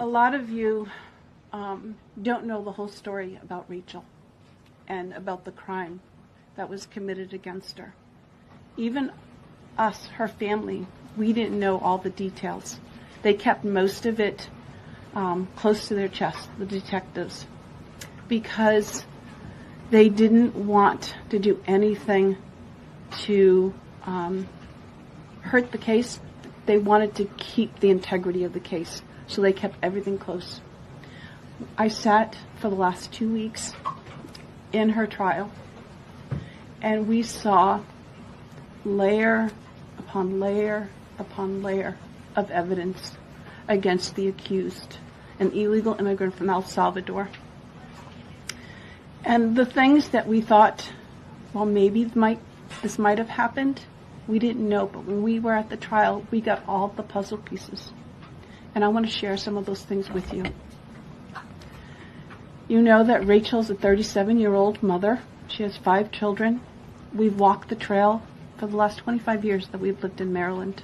A lot of you don't know the whole story about Rachel and about the crime that was committed against her. Even us, her family, we didn't know all the details. They kept most of it close to their chest, the detectives, because they didn't want to do anything to hurt the case. They wanted to keep the integrity of the case, so they kept everything close. I sat for the last 2 weeks in her trial, and we saw layer upon layer upon layer of evidence against the accused, an illegal immigrant from El Salvador. And the things that we thought, well, maybe this might have happened, we didn't know. But when we were at the trial, we got all the puzzle pieces. And I want to share some of those things with you. You know that Rachel's a 37-year-old mother. She has 5 children. We've walked the trail for the last 25 years that we've lived in Maryland.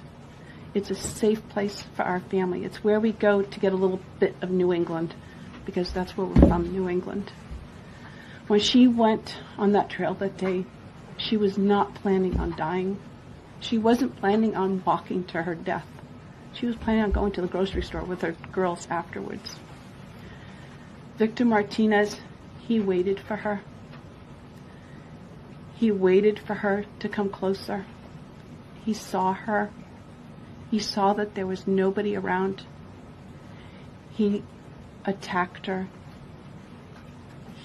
It's a safe place for our family. It's where we go to get a little bit of New England, because that's where we're from, New England. When she went on that trail that day, she was not planning on dying. She wasn't planning on walking to her death. She was planning on going to the grocery store with her girls afterwards. Victor Martinez, he waited for her. He waited for her to come closer. He saw her. He saw that there was nobody around. He attacked her.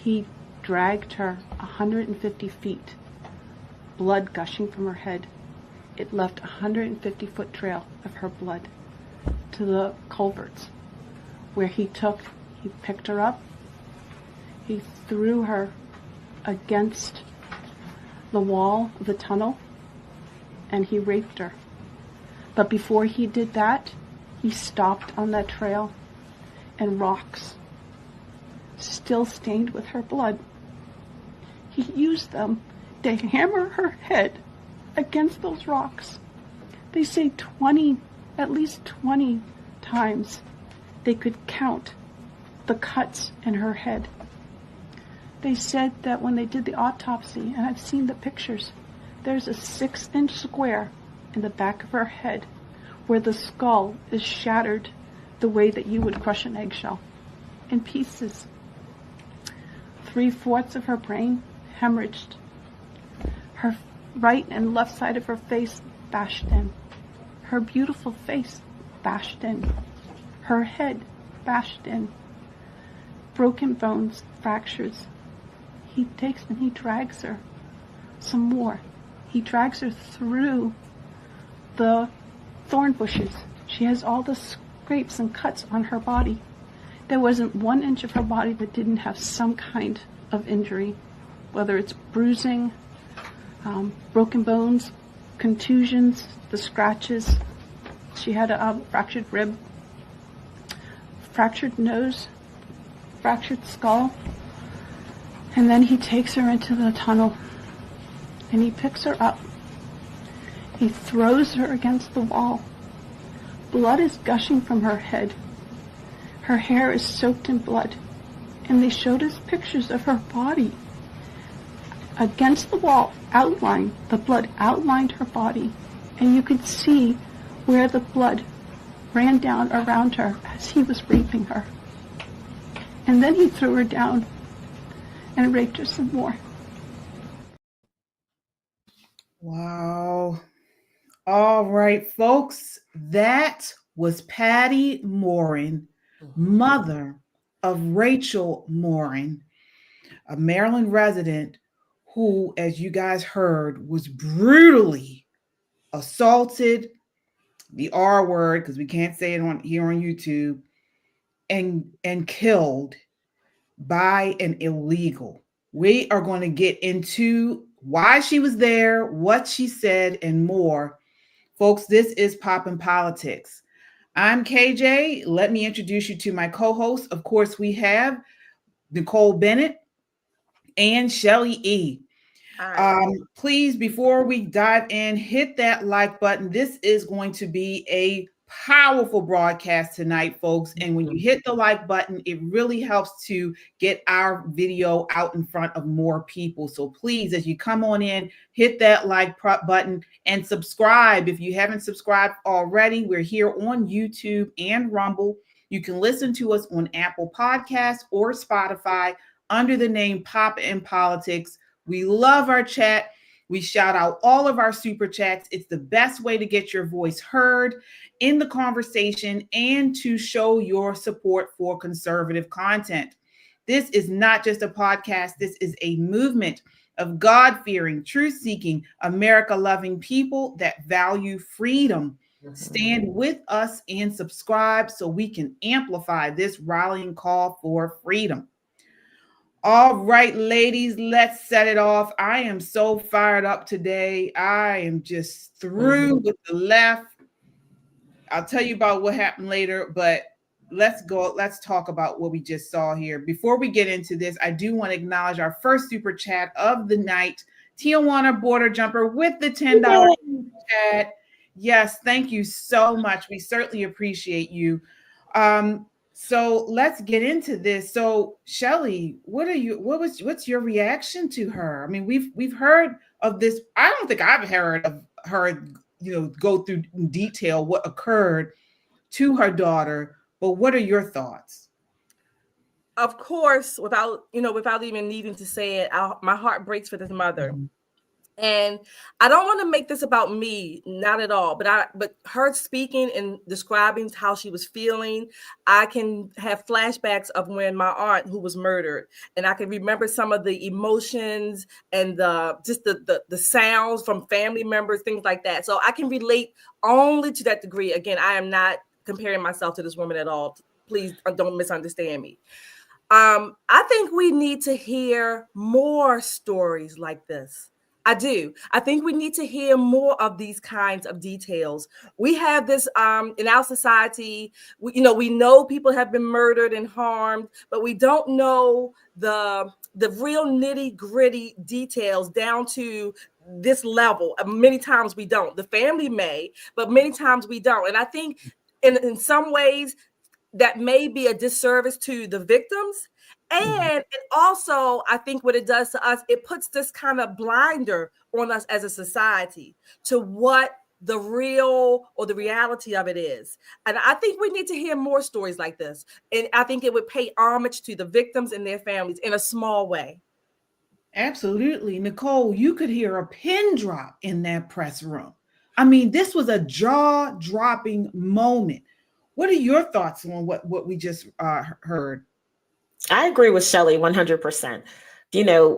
He dragged her 150 feet, blood gushing from her head. It left a 150-foot trail of her blood to the culverts, where he picked her up, he threw her against the wall of the tunnel, and he raped her. But before he did that, he stopped on that trail, and rocks, still stained with her blood, he used them to hammer her head against those rocks. They say at least 20 times they could count the cuts in her head. They said that when they did the autopsy, and I've seen the pictures, there's a 6-inch square in the back of her head where the skull is shattered the way that you would crush an eggshell in pieces. 3/4 of her brain hemorrhaged. Her right and left side of her face bashed in. Her beautiful face bashed in. Her head bashed in. Broken bones, fractures. He takes and he drags her some more. He drags her through the thorn bushes. She has all the scrapes and cuts on her body. There wasn't 1 inch of her body that didn't have some kind of injury, whether it's bruising, broken bones, contusions, the scratches. She had a fractured rib, fractured nose, fractured skull. And then he takes her into the tunnel, and he picks her up. He throws her against the wall. Blood is gushing from her head. Her hair is soaked in blood. And they showed us pictures of her body against the wall, outlined. The blood outlined her body. And you could see where the blood ran down around her as he was raping her. And then he threw her down and raped her some more. Wow. All right, folks, that was Patty Morin, mother of Rachel Morren, a Maryland resident who, as you guys heard, was brutally assaulted, the R word, because we can't say it here on YouTube, and killed by an illegal. We are going to get into why she was there, what she said, and more. Folks, this is Poppin' Politics. I'm KJ. Let me introduce you to my co-hosts. Of course, we have Nicole Bennett and Shelly E. Please, before we dive in, hit that like button. This is going to be a powerful broadcast tonight, folks. And when you hit the like button, it really helps to get our video out in front of more people. So please, as you come on in, hit that like button and subscribe. If you haven't subscribed already, we're here on YouTube and Rumble. You can listen to us on Apple Podcasts or Spotify under the name Pop in Politics. We love our chat. We shout out all of our super chats. It's the best way to get your voice heard in the conversation and to show your support for conservative content. This is not just a podcast. This is a movement of God-fearing, truth-seeking, America-loving people that value freedom. Stand with us and subscribe so we can amplify this rallying call for freedom. All right, ladies, let's set it off. I am so fired up today. I am just through with the left. I'll tell you about what happened later, but let's go. Let's talk about what we just saw here. Before we get into this, I do want to acknowledge our first super chat of the night, Tijuana Border Jumper with the $10 chat. Yes, thank you so much. We certainly appreciate you. So let's get into this. So Shelley, what's your reaction to her? I mean, we've heard of this. I don't think I've heard of her, go through in detail what occurred to her daughter, but what are your thoughts? Of course, without even needing to say it, my heart breaks for this mother. Mm-hmm. And I don't want to make this about me, not at all. But her speaking and describing how she was feeling, I can have flashbacks of when my aunt who was murdered, and I can remember some of the emotions and the sounds from family members, things like that. So I can relate only to that degree. Again, I am not comparing myself to this woman at all. Please don't misunderstand me. I think we need to hear more stories like this. I do. I think we need to hear more of these kinds of details. We have this in our society. We know people have been murdered and harmed, but we don't know the real nitty gritty details down to this level. Many times we don't. The family may, but many times we don't. And I think in some ways that may be a disservice to the victims. And also, I think what it does to us, it puts this kind of blinder on us as a society to what the real or the reality of it is. And I think we need to hear more stories like this. And I think it would pay homage to the victims and their families in a small way. Absolutely. Nicole, you could hear a pin drop in that press room. I mean, this was a jaw-dropping moment. What are your thoughts on what we just heard? I agree with Shelley 100%.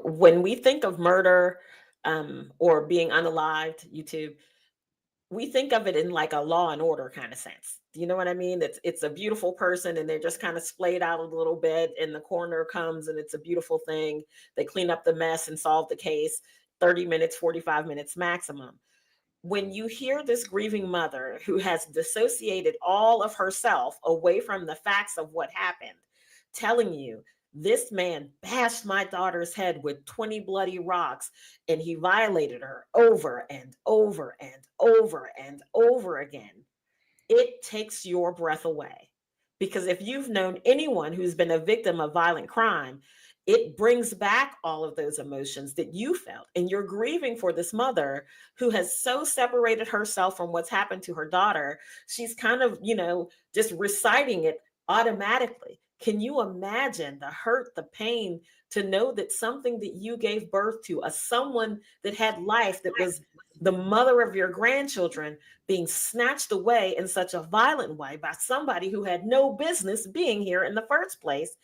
When we think of murder or being unalived, YouTube, we think of it in like a Law and Order kind of sense. Do you know what I mean? It's a beautiful person and they're just kind of splayed out a little bit, and the coroner comes and it's a beautiful thing. They clean up the mess and solve the case, 30 minutes, 45 minutes maximum. When you hear this grieving mother who has dissociated all of herself away from the facts of what happened, telling you this man bashed my daughter's head with 20 bloody rocks and he violated her over and over and over and over again, it takes your breath away. Because if you've known anyone who's been a victim of violent crime, it brings back all of those emotions that you felt. And you're grieving for this mother who has so separated herself from what's happened to her daughter. She's kind of, just reciting it automatically. Can you imagine the hurt, the pain to know that something that you gave birth to, someone that had life, that was the mother of your grandchildren, being snatched away in such a violent way by somebody who had no business being here in the first place,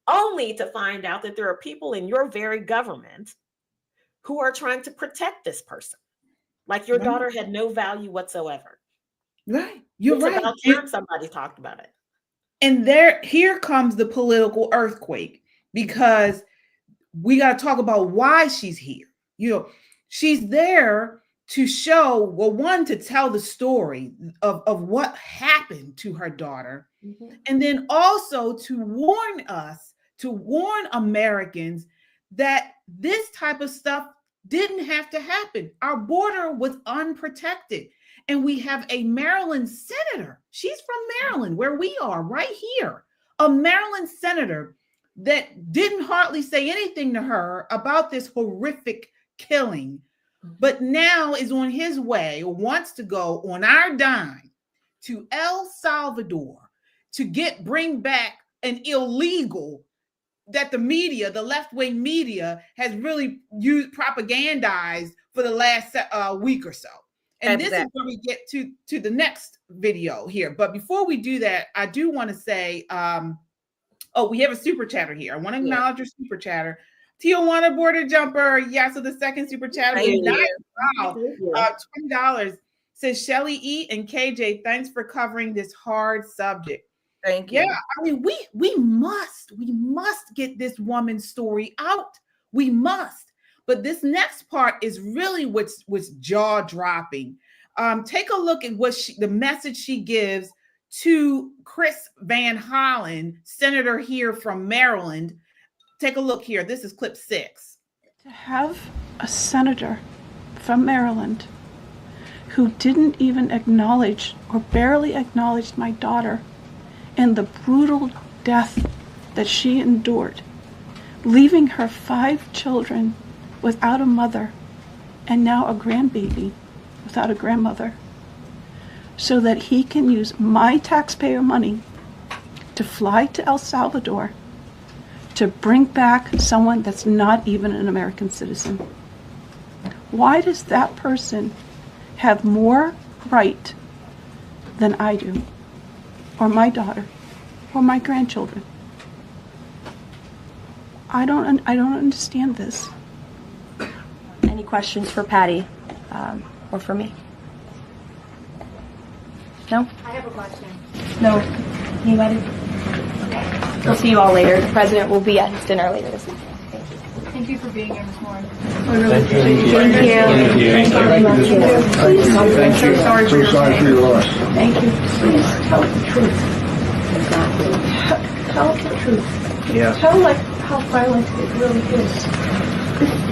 only to find out that there are people in your very government who are trying to protect this person. Like your daughter had no value whatsoever. Right. You're right. About time somebody talked about it. And here comes the political earthquake, because we got to talk about why she's here. She's there to show, well, one, to tell the story of what happened to her daughter. Mm-hmm. And then also to warn us, to warn Americans that this type of stuff didn't have to happen. Our border was unprotected. And we have a Maryland senator. She's from Maryland, where we are, right here. A Maryland senator that didn't hardly say anything to her about this horrific killing, but now is on his way, or wants to go on our dime to El Salvador to bring back an illegal that the media, the left-wing media, has really propagandized for the last week or so. And this is where we get to the next video here. But before we do that, I do want to say, we have a super chatter here. I want to acknowledge your super chatter. Tijuana border jumper. Yeah, so the second super chatter. Wow. $20 says Shelly E and KJ, thanks for covering this hard subject. Thank you. Yeah, I mean, we must get this woman's story out. We must. But this next part is really what's jaw-dropping. Take a look at the message she gives to Chris Van Hollen, senator here from Maryland. Take a look here. This is clip 6. To have a senator from Maryland who didn't even acknowledge or barely acknowledged my daughter and the brutal death that she endured, leaving her 5 children without a mother and now a grandbaby without a grandmother, so that he can use my taxpayer money to fly to El Salvador to bring back someone that's not even an American citizen. Why does that person have more right than I do, or my daughter, or my grandchildren? I don't understand this. Any questions for Patty or for me? No? I have a question. No? Anybody? Okay. We'll see you all later. The president will be at his dinner later this evening. Thank you. Thank you for being here this morning. Thank you. I'm so sorry for your loss. Thank you. Please tell the truth. Tell the truth. Yes. Tell how violent it really is.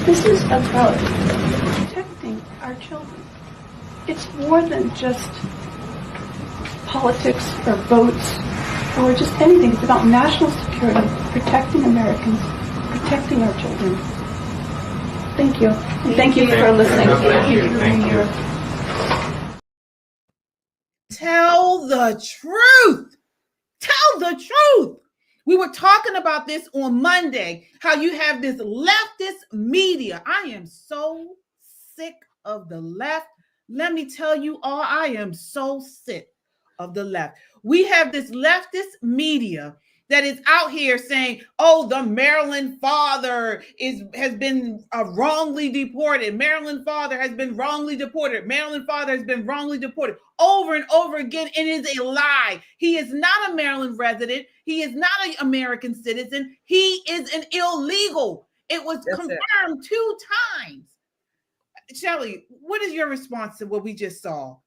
This is about protecting our children. It's more than just politics or votes or just anything. It's about national security, protecting Americans, protecting our children. Thank you. Thank you for listening. Thank you for being here. Tell the truth. Tell the truth. We were talking about this on Monday, how you have this leftist media. I am so sick of the left. Let me tell you all, I am so sick of the left. We have this leftist media that is out here saying, oh, the Maryland father has been wrongly deported. Maryland father has been wrongly deported. Maryland father has been wrongly deported over and over again. It is a lie. He is not a Maryland resident. He is not an American citizen. He is an illegal. It was confirmed 2 times. Shelly, what is your response to what we just saw?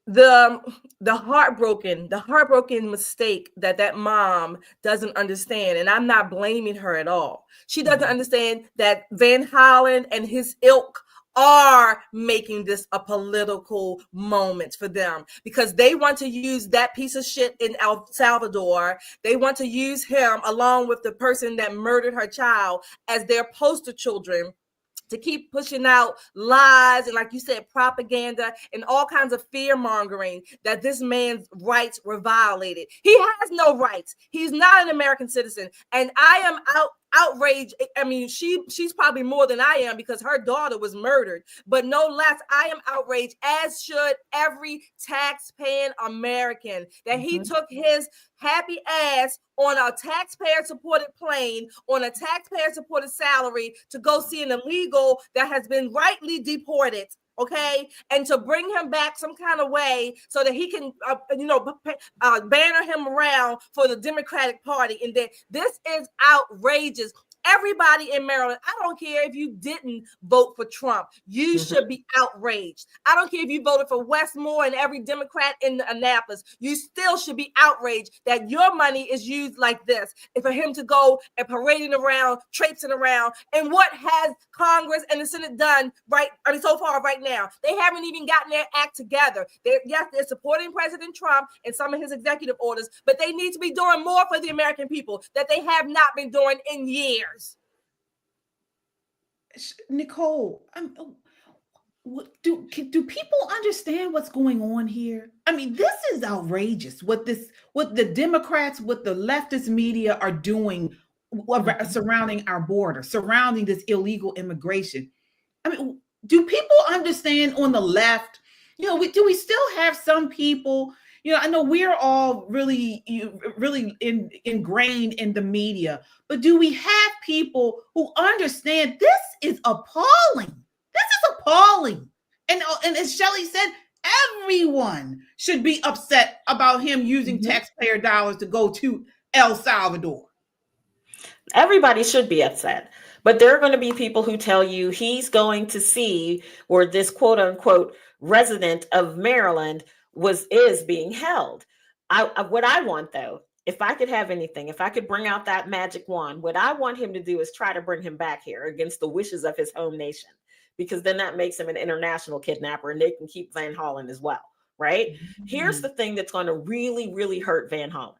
The heartbroken mistake that mom doesn't understand, and I'm not blaming her at all. She doesn't understand that Van Hollen and his ilk are making this a political moment for them because they want to use that piece of shit in El Salvador. They want to use him along with the person that murdered her child as their poster children to keep pushing out lies and, like you said, propaganda and all kinds of fear mongering that this man's rights were violated. He has no rights. He's not an American citizen. And I am outraged. I mean, she's probably more than I am because her daughter was murdered. But no less, I am outraged, as should every tax-paying American, that he took his happy ass on a taxpayer-supported plane, on a taxpayer-supported salary to go see an illegal that has been rightly deported, okay? And to bring him back some kind of way so that he can, banner him around for the Democratic Party. And that this is outrageous. Everybody in Maryland, I don't care if you didn't vote for Trump, you should be outraged. I don't care if you voted for Westmore and every Democrat in Annapolis, you still should be outraged that your money is used like this. And for him to go and parading around, traipsing around, and what has Congress and the Senate done so far right now? They haven't even gotten their act together. They're supporting President Trump and some of his executive orders, but they need to be doing more for the American people that they have not been doing in years. Nicole, do people understand what's going on here? I mean, this is outrageous. What the Democrats, what the leftist media are doing surrounding our border, surrounding this illegal immigration. I mean, do people understand on the left? Do we still have some people? I know we're all really ingrained in the media, but do we have people who understand this is appalling? This is appalling. And as Shelley said, everyone should be upset about him using taxpayer dollars to go to El Salvador. Everybody should be upset. But there are going to be people who tell you he's going to see where this quote unquote resident of Maryland is being held. What I want, though, if I could have anything, if I could bring out that magic wand, what I want him to do is try to bring him back here against the wishes of his home nation, because then that makes him an international kidnapper and they can keep Van Hollen as well, right? Here's the thing that's going to really, really hurt Van Hollen.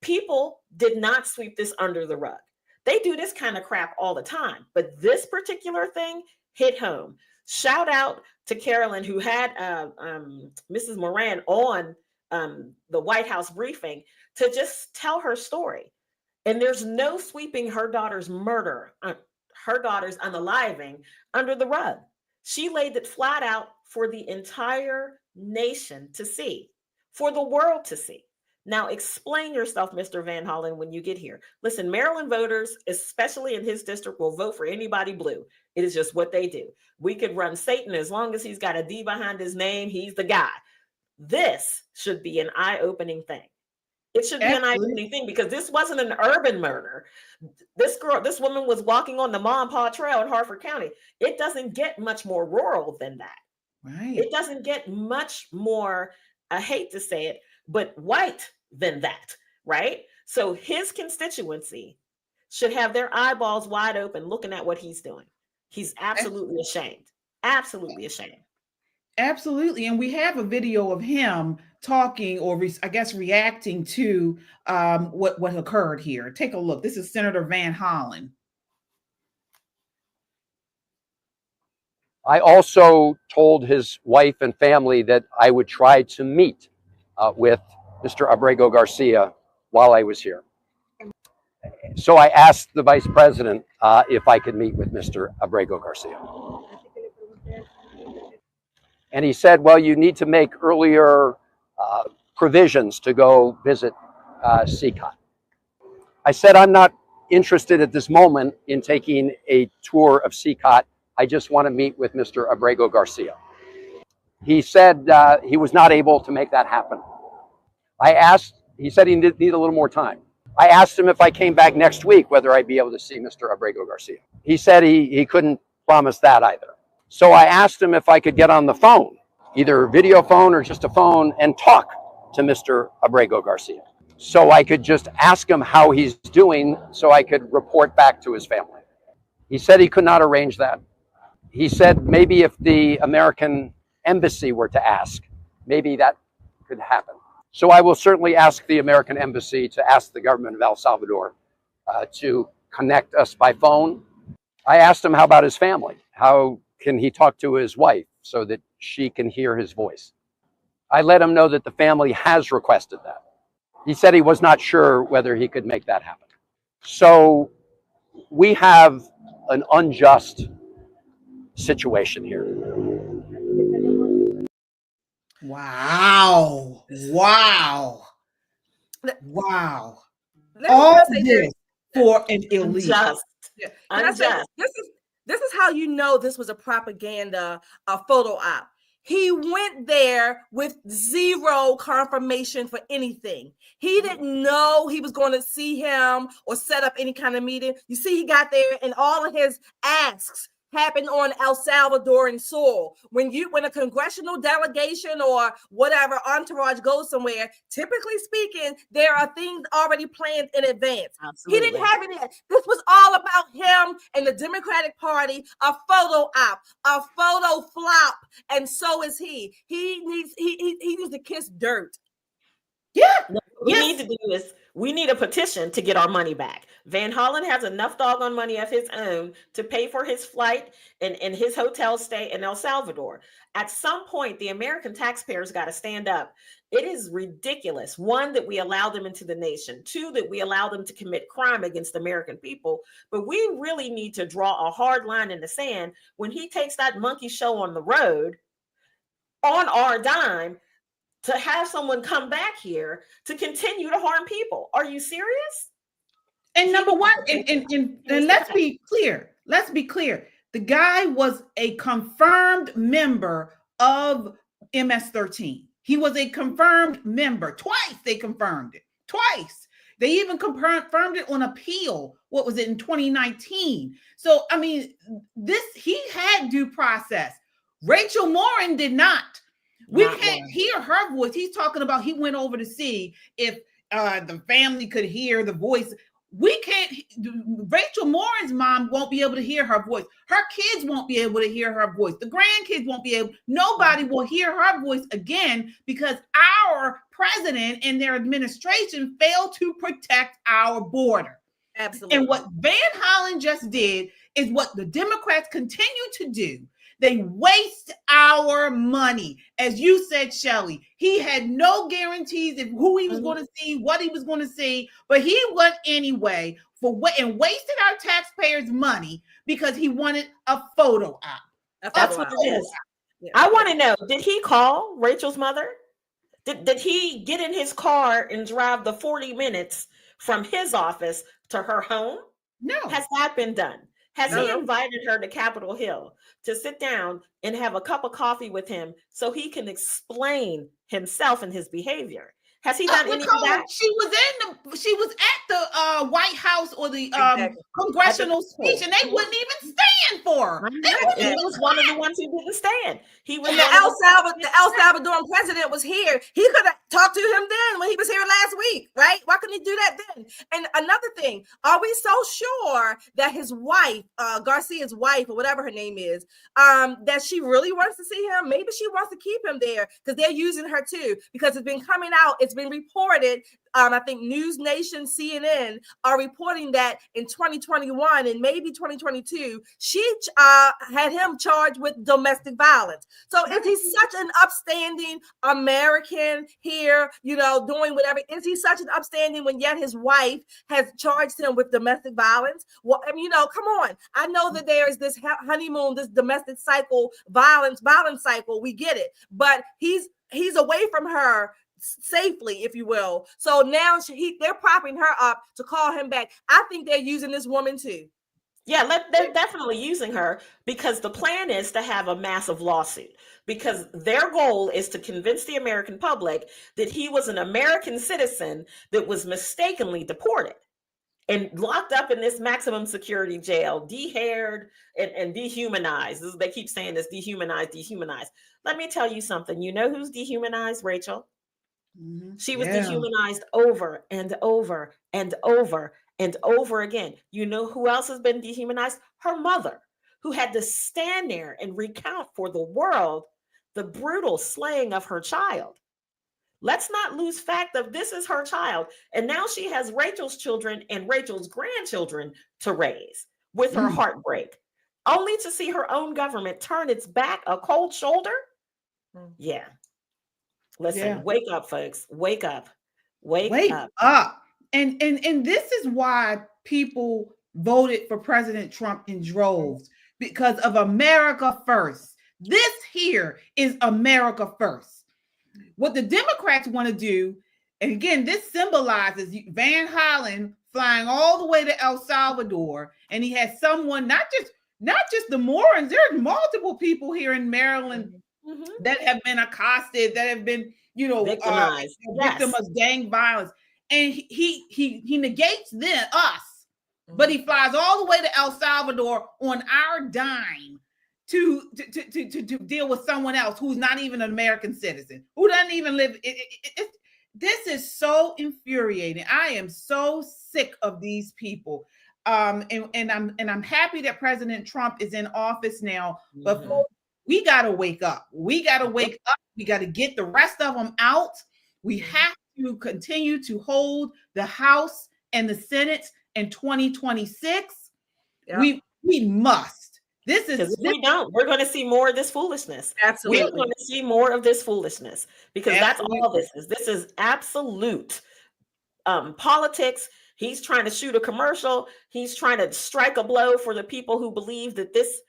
People did not sweep this under the rug. They do this kind of crap all the time, but this particular thing hit home. Shout out to Carolyn, who had Mrs. Morin on the White House briefing to just tell her story. And there's no sweeping her daughter's murder, her daughter's unaliving under the rug. She laid it flat out for the entire nation to see, for the world to see. Now, explain yourself, Mr. Van Hollen, when you get here. Listen, Maryland voters, especially in his district, will vote for anybody blue. It is just what they do. We could run Satan as long as he's got a D behind his name. He's the guy. This should be an eye-opening thing. It should be an eye-opening thing, because this wasn't an urban murder. This woman was walking on the Ma and Pa Trail in Harford County. It doesn't get much more rural than that. Right. It doesn't get much more, I hate to say it, but white than that, right? So his constituency should have their eyeballs wide open looking at what he's doing. He's absolutely ashamed. Absolutely ashamed. Absolutely. And we have a video of him talking, or I guess reacting to what occurred here. Take a look. This is Senator Van Hollen. I also told his wife and family that I would try to meet with Mr. Abrego Garcia while I was here. So I asked the vice president if I could meet with Mr. Abrego Garcia. And he said, well, you need to make earlier provisions to go visit CCOT. I said, I'm not interested at this moment in taking a tour of CCOT. I just want to meet with Mr. Abrego Garcia. He said he was not able to make that happen. He said he need a little more time. I asked him if I came back next week, whether I'd be able to see Mr. Abrego Garcia. He said he couldn't promise that either. So I asked him if I could get on the phone, either video phone or just a phone, and talk to Mr. Abrego Garcia. So I could just ask him how he's doing so I could report back to his family. He said he could not arrange that. He said maybe if the American embassy were to ask, maybe that could happen. So I will certainly ask the American embassy to ask the government of El Salvador to connect us by phone. I asked him how about his family? How can he talk to his wife so that she can hear his voice? I let him know that the family has requested that. He said he was not sure whether he could make that happen. So we have an unjust situation here. Wow. Wow. Wow. All this for an elite. Unjust. This is how you know this was a propaganda, a photo op. He went there with zero confirmation for anything. He didn't know he was going to see him or set up any kind of meeting. You see, he got there and all of his asks happened on El Salvadoran soil. When a congressional delegation or whatever entourage goes somewhere, typically speaking, there are things already planned in advance. Absolutely. He didn't have any. This was all about him and the Democratic Party, a photo op, a photo flop, and so is he. He needs to kiss dirt. Yeah. What we need to do is we need a petition to get our money back. Van Hollen has enough doggone money of his own to pay for his flight and his hotel stay in El Salvador. At some point, the American taxpayers got to stand up. It is ridiculous. One, that we allow them into the nation. Two, that we allow them to commit crime against American people. But we really need to draw a hard line in the sand when he takes that monkey show on the road on our dime, to have someone come back here to continue to harm people. Are you serious? And number one, and let's be clear. Let's be clear. The guy was a confirmed member of MS-13. He was a confirmed member. Twice they confirmed it. Twice. They even confirmed it on appeal. What was it, in 2019? So, I mean, he had due process. Rachel Morren did not. We can't hear her voice. He's talking about he went over to see if the family could hear the voice. We can't. Rachel Morren's mom won't be able to hear her voice. Her kids won't be able to hear her voice. The grandkids won't be able. Nobody will hear her voice again because our president and their administration failed to protect our border. Absolutely. And what Van Hollen just did is what the Democrats continue to do. They waste our money. As you said, Shelley, he had no guarantees of who he was going to see, what he was going to see, but he went anyway and wasted our taxpayers' money because he wanted a photo op. That's what it is. Yeah. I want to know, did he call Rachel's mother? Did he get in his car and drive the 40 minutes from his office to her home? No. Has that been done? Has he invited her to Capitol Hill to sit down and have a cup of coffee with him so he can explain himself and his behavior? Has he done any of that? She was at the White House or the congressional speech, and they wouldn't even stand for her. He was one of the ones who didn't stand. He was. And the El Salvadoran president was here. He could have talked to him then when he was here last week, right? Why couldn't he do that then? And another thing, are we so sure that his wife, Garcia's wife, or whatever her name is, that she really wants to see him? Maybe she wants to keep him there because they're using her too. Because it's been coming out. It's been reported. I think News Nation, CNN are reporting that in 2021 and maybe 2022, she had him charged with domestic violence. So is he such an upstanding American here, doing whatever? Is he such an upstanding when yet his wife has charged him with domestic violence? Well, I mean, come on. I know that there is this honeymoon, this domestic cycle, violence cycle. We get it. But he's away from her safely, if you will. So now they're propping her up to call him back. I think they're using this woman too. Yeah, they're definitely using her because the plan is to have a massive lawsuit because their goal is to convince the American public that he was an American citizen that was mistakenly deported and locked up in this maximum security jail, de-haired and dehumanized. They keep saying this, dehumanized. Let me tell you something. You know who's dehumanized, Rachel? Mm-hmm. She was dehumanized over and over and over and over again. You know who else has been dehumanized? Her mother, who had to stand there and recount for the world the brutal slaying of her child. Let's not lose fact of this is her child. And now she has Rachel's children and Rachel's grandchildren to raise with her heartbreak, only to see her own government turn its back, a cold shoulder. Yeah. Listen, wake up, folks. Wake up. Wake up. And this is why people voted for President Trump in droves, because of America first. This here is America first. What the Democrats want to do, and again, this symbolizes Van Hollen flying all the way to El Salvador, and he has someone, not just the Morins, there's multiple people here in Maryland that have been accosted, that have been, victimized, victim of gang violence. And he negates us, but he flies all the way to El Salvador on our dime to deal with someone else who's not even an American citizen, who doesn't even live. This is so infuriating. I am so sick of these people. And I'm happy that President Trump is in office now, but folks, we got to wake up. We got to wake up. We got to get the rest of them out. We have to continue to hold the House and the Senate in 2026. Yep. We must. If we don't, we're going to see more of this foolishness. Absolutely. We're going to see more of this foolishness because that's all this is. This is absolute politics. He's trying to shoot a commercial. He's trying to strike a blow for the people who believe that this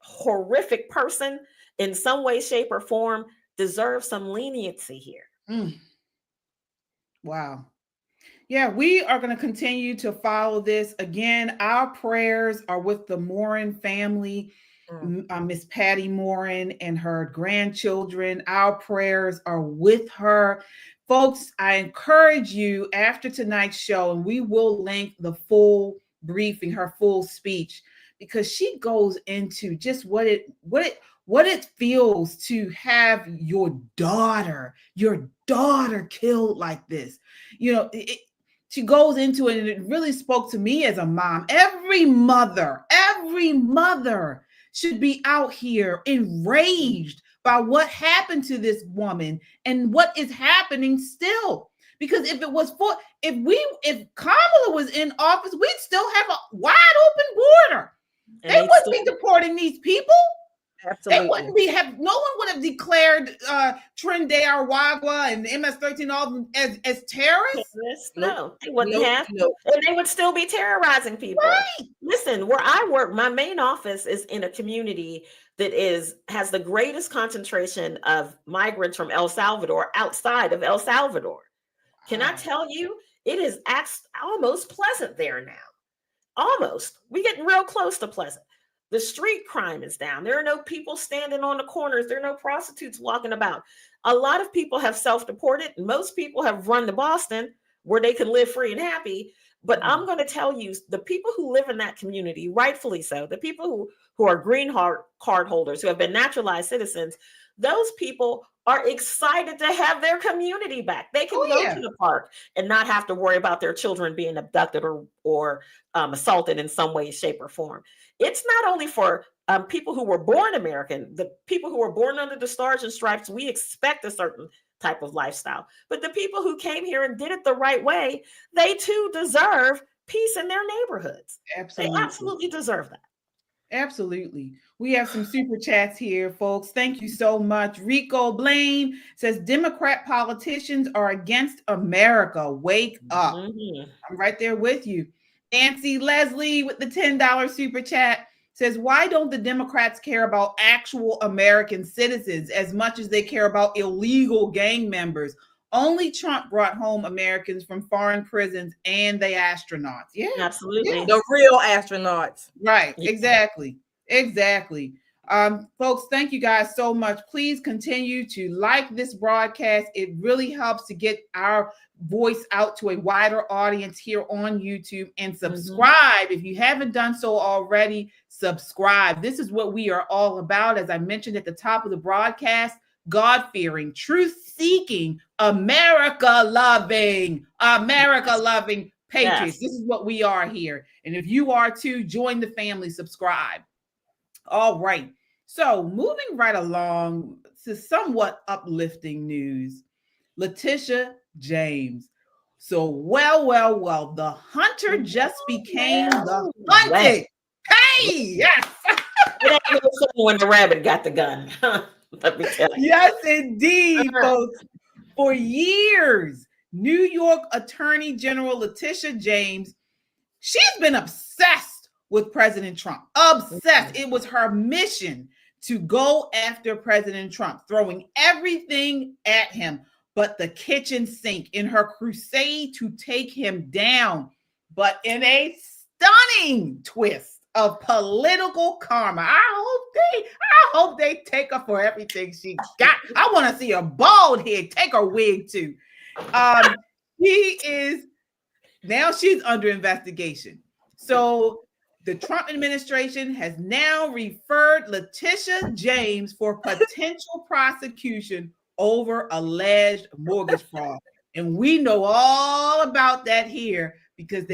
horrific person in some way, shape, or form deserves some leniency here. Wow. Yeah, we are going to continue to follow this. Again, our prayers are with the Morin family, Miss Patty Morin and her grandchildren. Our prayers are with her. Folks, I encourage you after tonight's show, and we will link the full briefing, her full speech, because she goes into just what it feels to have your daughter killed like this. She goes into it, and it really spoke to me as a mom. Every mother should be out here enraged by what happened to this woman and what is happening still. Because if Kamala was in office, we'd still have a wide open border. And they wouldn't be deporting these people. Absolutely. They wouldn't be no one would have declared Trinidad Arwagwa and MS-13 all of them as terrorists. No, they wouldn't have. And they would still be terrorizing people. Right. Listen, where I work, my main office is in a community that has the greatest concentration of migrants from El Salvador outside of El Salvador. Can I tell you, it is almost pleasant there now. Almost. We're getting real close to pleasant. The street crime is down. There are no people standing on the corners. There are no prostitutes walking about. A lot of people have self-deported. Most people have run to Boston where they can live free and happy. But I'm going to tell you, the people who live in that community, rightfully so, the people who are green card holders, who have been naturalized citizens, those people are excited to have their community back. They can go to the park and not have to worry about their children being abducted or assaulted in some way, shape, or form. It's not only for people who were born American, the people who were born under the Stars and Stripes. We expect a certain type of lifestyle, but the people who came here and did it the right way, they too deserve peace in their neighborhoods. Absolutely. They absolutely deserve that. Absolutely. We have some super chats here, folks. Thank you so much. Rico Blaine says, Democrat politicians are against America. Wake up. I'm right there with you. Nancy Leslie with the $10 super chat says, why don't the Democrats care about actual American citizens as much as they care about illegal gang members? Only Trump brought home Americans from foreign prisons and the astronauts. Yeah, absolutely. Yeah. The real astronauts. Right. Yeah. Exactly. Folks, thank you guys so much. Please continue to like this broadcast. It really helps to get our voice out to a wider audience here on YouTube, and subscribe. If you haven't done so already, subscribe. This is what we are all about. As I mentioned at the top of the broadcast, God-fearing, truth-seeking, America-loving patriots. Yes. This is what we are here. And if you are too, join the family, subscribe. All right. So moving right along to somewhat uplifting news, Letitia James. So, well, the hunter just became the hunted. Hey, yes. It ain't no fun when the rabbit got the gun. Let me tell you. Yes, indeed, folks. For years, New York Attorney General Letitia James, she's been obsessed with President Trump. Obsessed. It was her mission to go after President Trump, throwing everything at him but the kitchen sink in her crusade to take him down. But in a stunning twist, of political karma. I hope they take her for everything she got. I want to see a bald head. Take her wig too. She's under investigation. So the Trump administration has now referred Letitia James for potential prosecution over alleged mortgage fraud. And we know all about that here because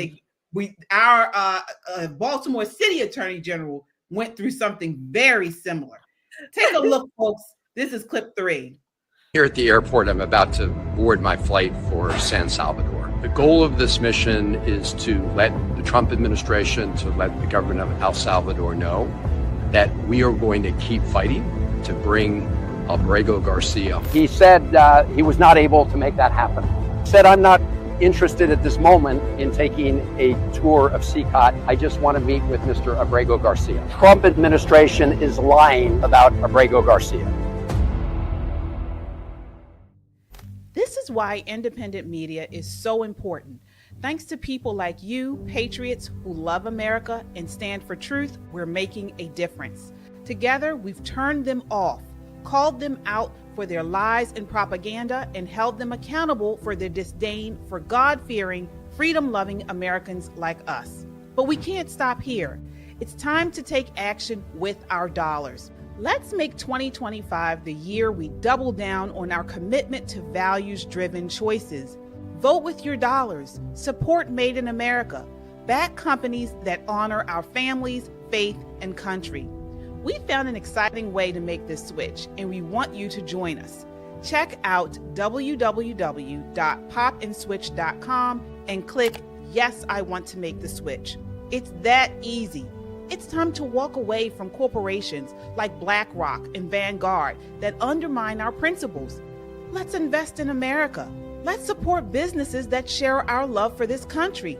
our Baltimore City Attorney General went through something very similar. Take a look, folks. This is clip 3. Here at the airport, I'm about to board my flight for San Salvador. The goal of this mission is to let the Trump administration, to let the government of El Salvador know that we are going to keep fighting to bring Abrego Garcia. He said he was not able to make that happen. He said, I'm not interested at this moment in taking a tour of CCOT. I just want to meet with Mr. Abrego Garcia. Trump administration is lying about Abrego Garcia. This is why independent media is so important. Thanks to people like you, patriots who love America and stand for truth, we're making a difference. Together, we've turned them off, called them out for their lies and propaganda, and held them accountable for their disdain for God-fearing, freedom-loving Americans like us. But we can't stop here. It's time to take action with our dollars. Let's make 2025 the year we double down on our commitment to values-driven choices. Vote with your dollars. Support Made in America. Back companies that honor our families, faith, and country. We found an exciting way to make this switch, and we want you to join us. Check out www.popandswitch.com and click Yes, I Want to Make the Switch. It's that easy. It's time to walk away from corporations like BlackRock and Vanguard that undermine our principles. Let's invest in America. Let's support businesses that share our love for this country.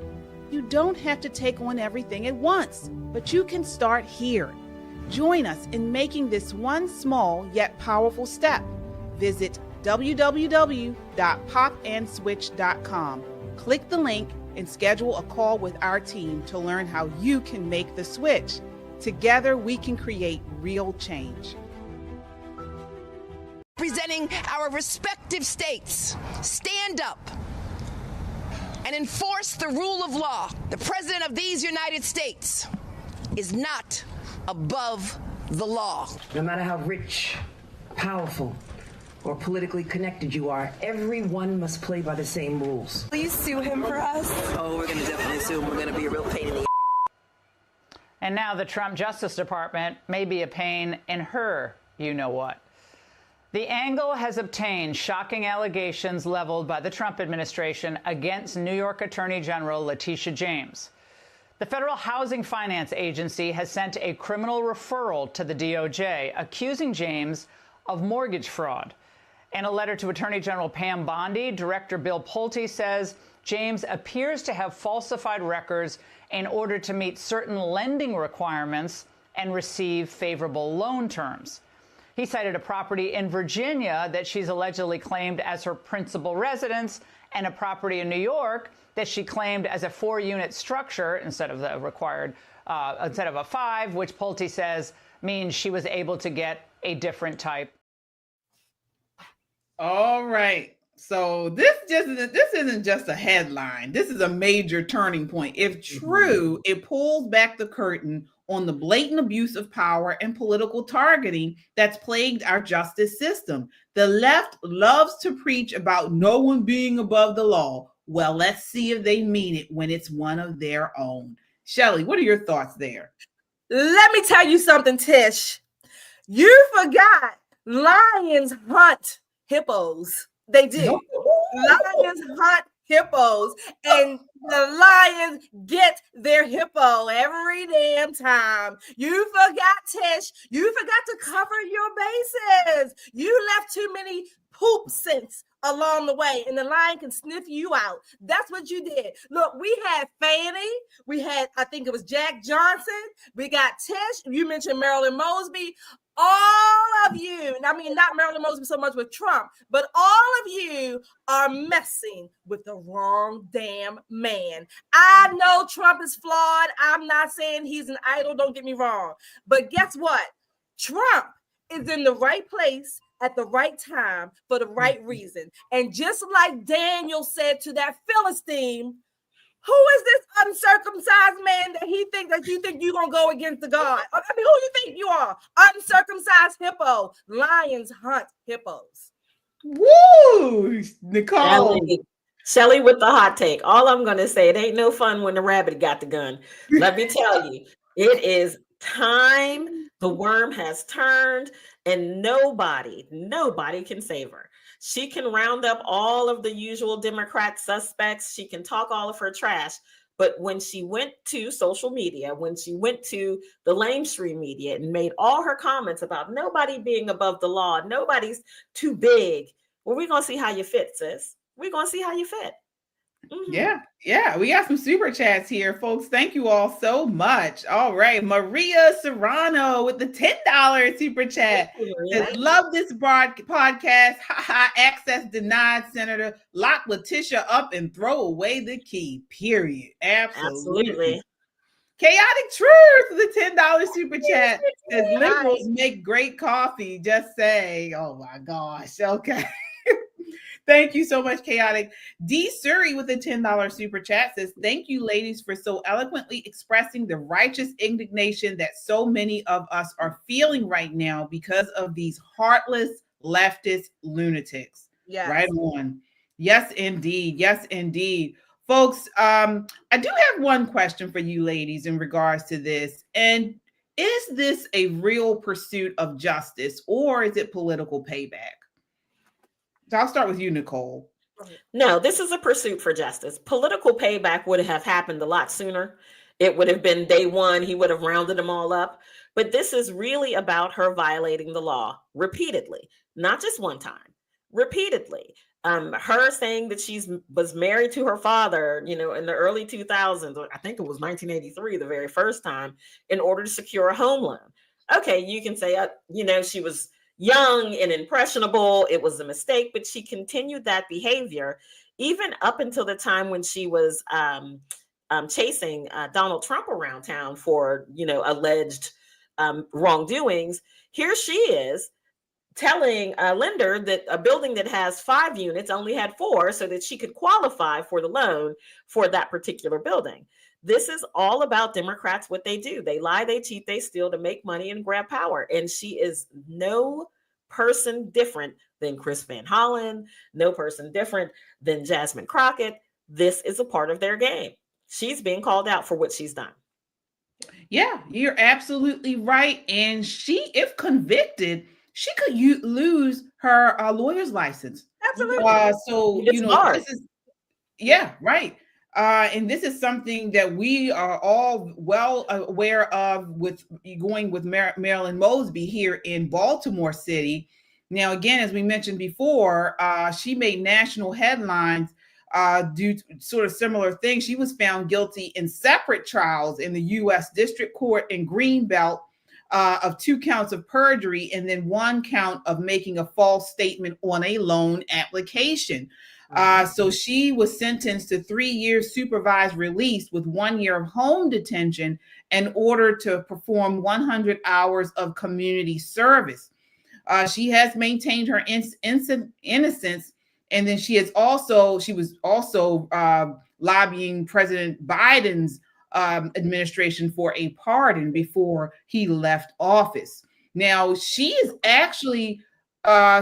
You don't have to take on everything at once, but you can start here. Join us in making this one small yet powerful step. Visit www.popandswitch.com. Click the link and schedule a call with our team to learn how you can make the switch. Together, we can create real change. Representing our respective states, stand up and enforce the rule of law. The President of these United States is not above the law. No matter how rich, powerful, or politically connected you are, everyone must play by the same rules. Please sue him for us. Oh, we're going to definitely sue him. We're going to be a real pain in the And now the Trump Justice Department may be a pain in her you-know-what. The Angle has obtained shocking allegations leveled by the Trump administration against New York Attorney General Letitia James. The Federal Housing Finance Agency has sent a criminal referral to the DOJ accusing James of mortgage fraud. In a letter to Attorney General Pam Bondi, Director Bill Pulte says James appears to have falsified records in order to meet certain lending requirements and receive favorable loan terms. He cited a property in Virginia that she's allegedly claimed as her principal residence and a property in New York that she claimed as a 4-unit structure instead of the required, instead of a 5, which Pulte says means she was able to get a different type. All right. So this isn't just a headline. This is a major turning point. If true, it pulls back the curtain on the blatant abuse of power and political targeting that's plagued our justice system. The left loves to preach about no one being above the law. Well, let's see if they mean it when it's one of their own. Shelley, what are your thoughts there? Let me tell you something, Tish. You forgot lions hunt hippos. They do. No. Lions hunt hippos, and the lions get their hippo every damn time. You forgot, Tish. You forgot to cover your bases. You left too many poop scents along the way, and the lion can sniff you out. That's what you did. Look, we had Fannie. We had, I think it was Jack Johnson. We got Tish. You mentioned Marilyn Mosby. all of you, and I mean not Marilyn Mosby so much with Trump, but all of you are messing with the wrong damn man. I know Trump is flawed. I'm not saying he's an idol, don't get me wrong. But guess what? Trump is in the right place at the right time for the right reason. And just like Daniel said to that Philistine, who is this uncircumcised man that you think you're going to go against the God? I mean, who you think you are? Uncircumcised hippo. Lions hunt hippos. Woo! Nicole. Shelly with the hot take. All I'm going to say, it ain't no fun when the rabbit got the gun. Let me tell you, it is time. The worm has turned, and nobody can save her. She can round up all of the usual Democrat suspects. She can talk all of her trash. But when she went to social media, when she went to the mainstream media and made all her comments about nobody being above the law, nobody's too big, well, we're going to see how you fit, sis. We're going to see how you fit. Mm-hmm. Yeah. We got some super chats here, folks. Thank you all so much. All right. Maria Serrano with the $10 super chat. Says, love this podcast. Access denied, Senator. Lock Letitia up and throw away the key. Period. Absolutely. Chaotic Truth with the $10 super chat. Says, liberals make great coffee. Just saying. Oh my gosh. Okay. Thank you so much, Chaotic. D. Surrey with a $10 super chat says, thank you, ladies, for so eloquently expressing the righteous indignation that so many of us are feeling right now because of these heartless leftist lunatics. Yes. Right on. Yes, indeed. Yes, indeed. Folks, I do have one question for you ladies in regards to this. And is this a real pursuit of justice, or is it political payback? So I'll start with you, Nicole. No, this is a pursuit for justice. Political payback would have happened a lot sooner. It would have been day one. He would have rounded them all up. But this is really about her violating the law repeatedly, not just one time, repeatedly. Her saying that she was married to her father, in the early 2000s, I think it was 1983, the very first time, in order to secure a home loan. Okay, you can say, she was young and impressionable. It was a mistake, but she continued that behavior even up until the time when she was chasing Donald Trump around town for, alleged wrongdoings. Here she is telling a lender that a building that has 5 units only had 4 so that she could qualify for the loan for that particular building. This is all about Democrats, what they do. They lie, they cheat, they steal to make money and grab power. And she is no person different than Chris Van Hollen, no person different than Jasmine Crockett. This is a part of their game. She's being called out for what she's done. Yeah, you're absolutely right. And she, if convicted, she could lose her lawyer's license. Absolutely. This is, right. And this is something that we are all well aware of with going with Marilyn Mosby here in Baltimore City. Now, again, as we mentioned before, she made national headlines due to sort of similar things. She was found guilty in separate trials in the U.S. District Court in Greenbelt of 2 counts of perjury and then 1 count of making a false statement on a loan application. So she was sentenced to 3 years supervised release with 1 year of home detention in order to perform 100 hours of community service. She has maintained her innocence, and then she was also lobbying President Biden's administration for a pardon before he left office. Now, she is actually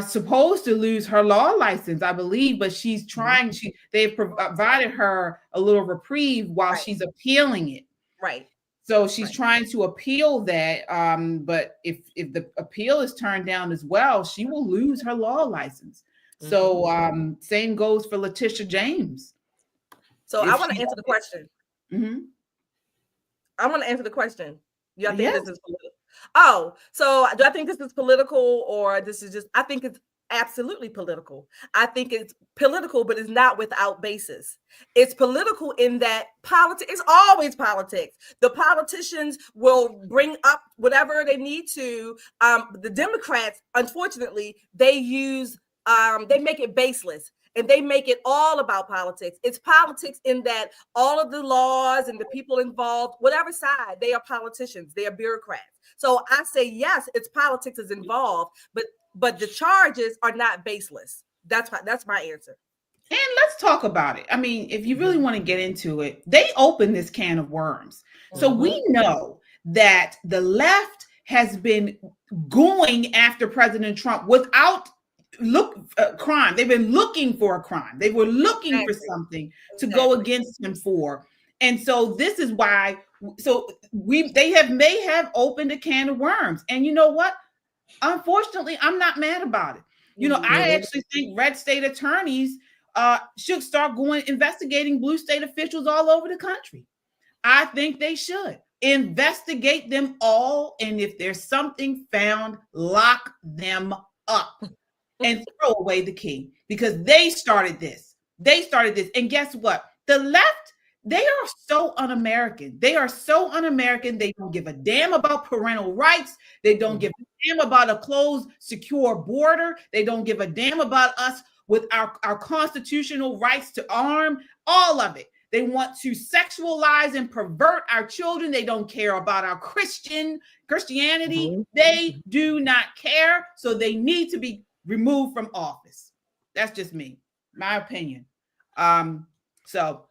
supposed to lose her law license, I believe, but she's trying. They've provided her a little reprieve while she's appealing it. Right. So she's trying to appeal that. But if the appeal is turned down as well, she will lose her law license. So same goes for Letitia James. So I want to answer the question. Mm-hmm. I want to answer the question. Do I think this is political? Oh, so do I think this is political or this is just, I think it's absolutely political. I think it's political, but it's not without basis. It's political in that politics is always politics. The politicians will bring up whatever they need to. The Democrats, unfortunately, they make it baseless. And they make it all about politics. It's politics in that all of the laws and the people involved, whatever side, they are politicians, they are bureaucrats. So I say, yes, it's politics is involved, but the charges are not baseless. That's my answer. And let's talk about it. I mean, if you really want to get into it, they opened this can of worms. So we know that the left has been going after President Trump without crime. They've been looking for a crime. They were looking for something to go against him for. And so this is why, they may have opened a can of worms. And you know what? Unfortunately, I'm not mad about it. You know, I actually think red state attorneys should start investigating blue state officials all over the country. I think they should investigate them all. And if there's something found, lock them up. And throw away the key, because they started this. And guess what? The left, they are so un-American. They don't give a damn about parental rights. They don't give a damn about a closed, secure border. They don't give a damn about us with our constitutional rights to arm, all of it. They want to sexualize and pervert our children. They don't care about our Christianity. They do not care. So they need to be removed from office. That's just me, my opinion. So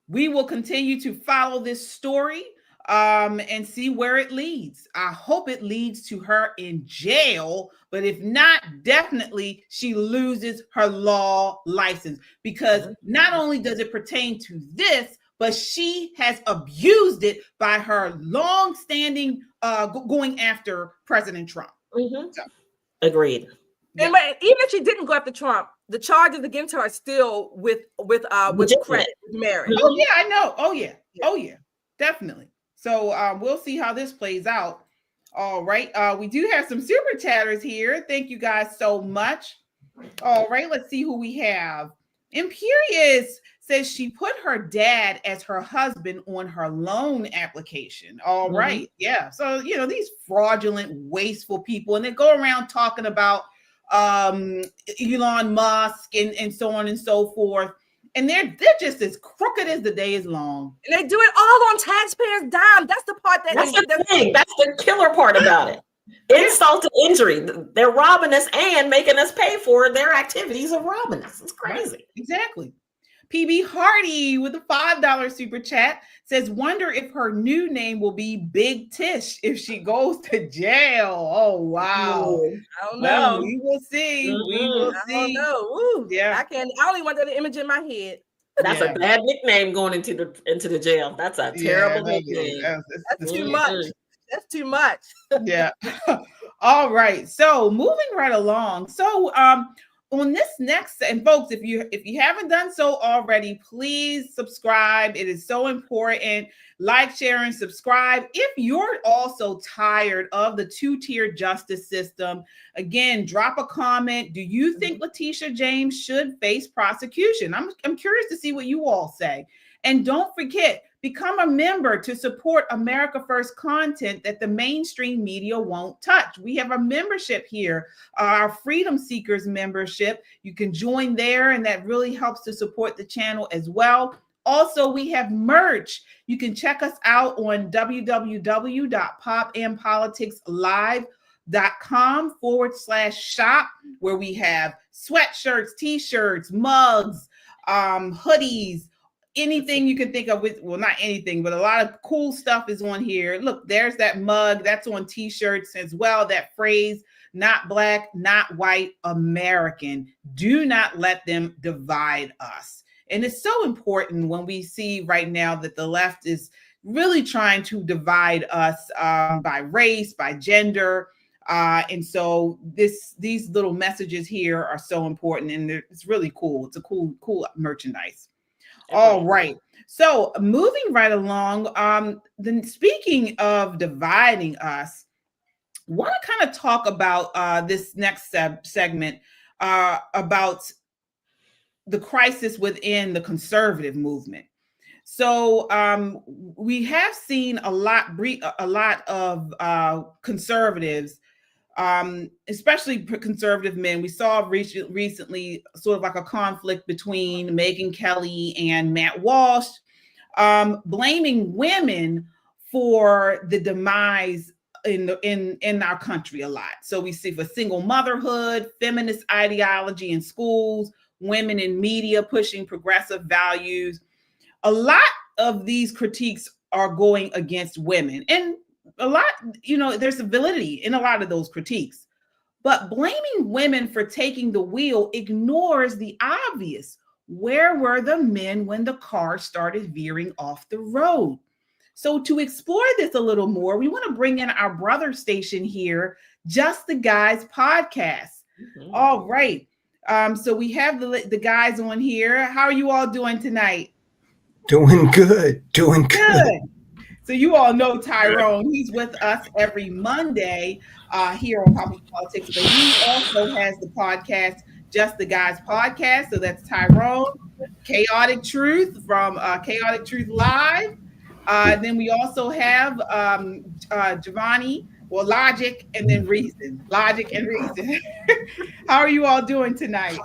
we will continue to follow this story and see where it leads. I hope it leads to her in jail, but if not, definitely she loses her law license, because not only does it pertain to this, but she has abused it by her long-standing going after President Trump. So. Agreed. And even if she didn't go after Trump, the charges against her are still with credit, with marriage. Oh yeah, I know. Oh yeah, definitely. So we'll see how this plays out. All right. We do have some super chatters here. Thank you guys so much. All right, let's see who we have. Imperious says she put her dad as her husband on her loan application. All right. Yeah. So, you know, these fraudulent, wasteful people, and they go around talking about Elon Musk and so on and so forth. And they're just as crooked as the day is long. And they do it all on taxpayers' dime. That's the part that's the thing. That's the killer part about it. Insult to injury. They're robbing us and making us pay for their activities of robbing us. It's crazy. Right. Exactly. PB Hardy with a $5 super chat says, wonder if her new name will be Big Tish if she goes to jail. Oh, wow. I don't know. We will see. We will see. I don't know. Ooh, yeah. I only want that image in my head. That's a bad nickname going into the jail. That's a terrible nickname. That's too much. That's too much. Yeah. All right. So moving right along. So on this next, and folks, if you haven't done so already, please subscribe. It is so important. Like, share, and subscribe. If you're also tired of the two-tier justice system, again, drop a comment. Do you think Letitia James should face prosecution? I'm curious to see what you all say. And don't forget, become a member to support America First content that the mainstream media won't touch. We have a membership here, our Freedom Seekers membership. You can join there, and that really helps to support the channel as well. Also, we have merch. You can check us out on www.popandpoliticslive.com/shop, where we have sweatshirts, t-shirts, mugs, hoodies, anything you can think of well, not anything, but a lot of cool stuff is on here. Look, there's that mug that's on t-shirts as well. That phrase, not black, not white, American. Do not let them divide us. And it's so important when we see right now that the left is really trying to divide us by race, by gender. And so these little messages here are so important, and it's really cool. It's a cool merchandise. All right. So moving right along, then speaking of dividing us, want to kind of talk about this next segment about the crisis within the conservative movement. So we have seen a lot of conservatives, especially conservative men. We saw recently sort of like a conflict between Megyn Kelly and Matt Walsh, blaming women for the demise in our country a lot. So we see for single motherhood, feminist ideology in schools, women in media pushing progressive values. A lot of these critiques are going against women, and a lot, there's validity in a lot of those critiques. But blaming women for taking the wheel ignores the obvious. Where were the men when the car started veering off the road? So to explore this a little more, we want to bring in our brother station here, Just the Guys podcast. Mm-hmm. All right. So we have the guys on here. How are you all doing tonight? Doing good. So you all know Tyrone. He's with us every Monday here on Public Politics, but he also has the podcast, Just the Guys podcast. So that's Tyrone, Chaotic Truth from Chaotic Truth Live. Then we also have Giovanni, Logic, and then Reason. Logic and Reason. How are you all doing tonight?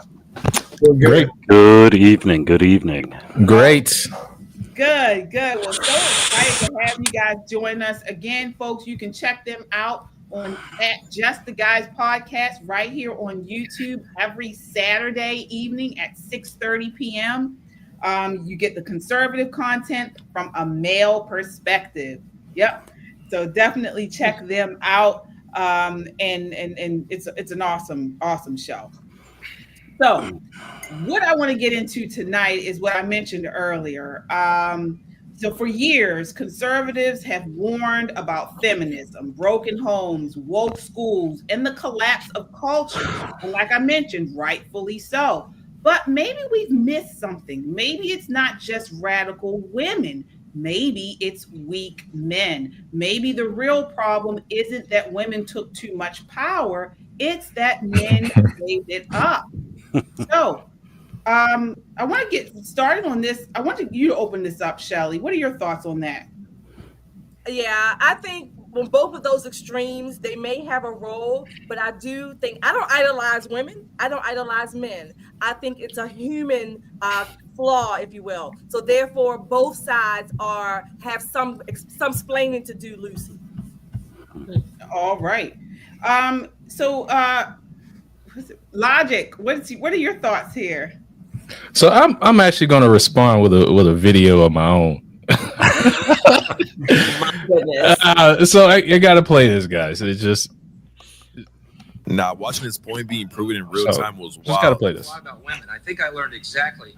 Great. Good evening. Great. Good. Well, so excited to have you guys join us again, folks. You can check them out at Just the Guys podcast right here on YouTube every Saturday evening at 6:30 p.m. You get the conservative content from a male perspective. Yep. So definitely check them out. And it's an awesome show. So what I want to get into tonight is what I mentioned earlier. So for years, conservatives have warned about feminism, broken homes, woke schools, and the collapse of culture. And like I mentioned, rightfully so. But maybe we've missed something. Maybe it's not just radical women. Maybe it's weak men. Maybe the real problem isn't that women took too much power. It's that men gave it up. So I want to get started on this. I want you to open this up, Shelley. What are your thoughts on that? Yeah, I think on both of those extremes, they may have a role, but I do think, I don't idolize women. I don't idolize men. I think it's a human flaw, if you will. So therefore, both sides have some splaining to do, Lucy. All right. So Logic, what are your thoughts here? So I'm actually going to respond with a video of my own. My goodness. So I got to play this, guys. It's just watching this point being proven in real time was wild. Just got to play this. About women, I think I learned exactly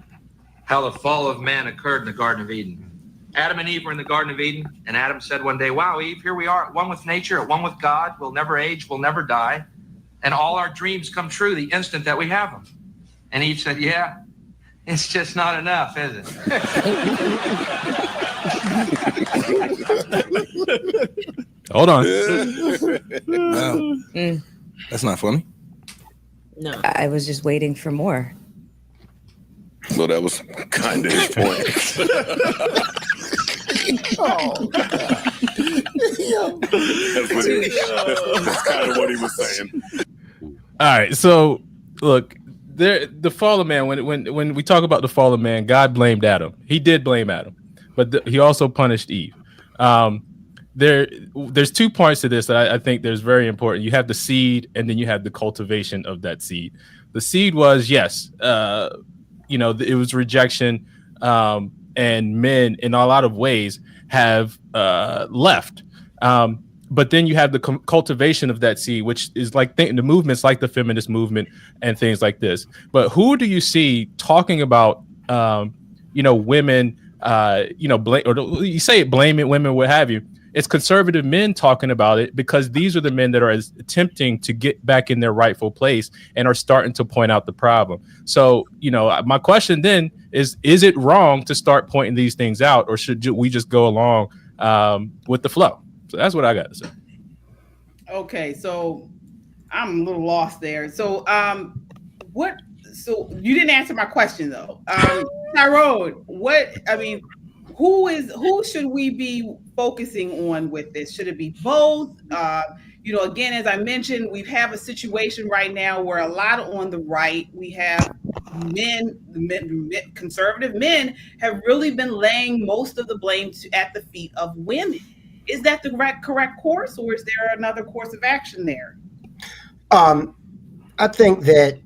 how the fall of man occurred in the Garden of Eden. Adam and Eve were in the Garden of Eden, and Adam said one day, "Wow, Eve, here we are, at one with nature, at one with God. We'll never age, we'll never die, and all our dreams come true the instant that we have them." And Eve said, "Yeah, it's just not enough, is it?" Hold on. No. That's not funny. No. I was just waiting for more. Well, that was kind of his point. Oh, that's kind of what he was saying. All right. So look, the fall of man. When we talk about the fall of man, God blamed Adam. He did blame Adam, but he also punished Eve. There's 2 points to this that I think there's very important. You have the seed, and then you have the cultivation of that seed. The seed was, yes, it was rejection, and men in a lot of ways have left. But then you have the cultivation of that seed, which is like the movements like the feminist movement and things like this. But who do you see talking about, women, or you say blaming women, what have you? It's conservative men talking about it, because these are the men that are attempting to get back in their rightful place and are starting to point out the problem. So, my question then is it wrong to start pointing these things out, or should we just go along with the flow? So that's what I got to say. Okay, so I'm a little lost there. So what? So you didn't answer my question though. Tyrone, what? I mean, who should we be focusing on with this? Should it be both? Again, as I mentioned, we have a situation right now where a lot on the right, we have conservative men have really been laying most of the blame at the feet of women. Is that the correct course, or is there another course of action there? I think that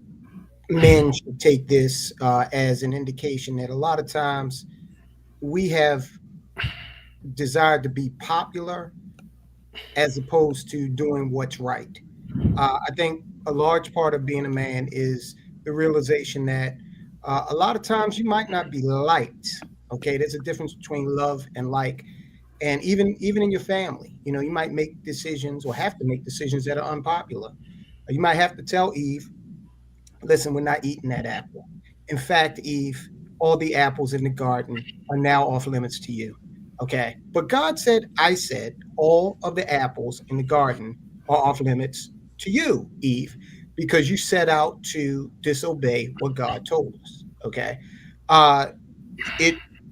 men should take this as an indication that a lot of times we have desired to be popular as opposed to doing what's right. I think a large part of being a man is the realization that a lot of times you might not be liked. Okay, there's a difference between love and like, and even in your family, you might make decisions or have to make decisions that are unpopular. You might have to tell Eve, listen, we're not eating that apple. In fact, Eve, all the apples in the garden are now off limits to you. Okay. But God said, I said, all of the apples in the garden are off limits to you, Eve, because you set out to disobey what God told us. Okay.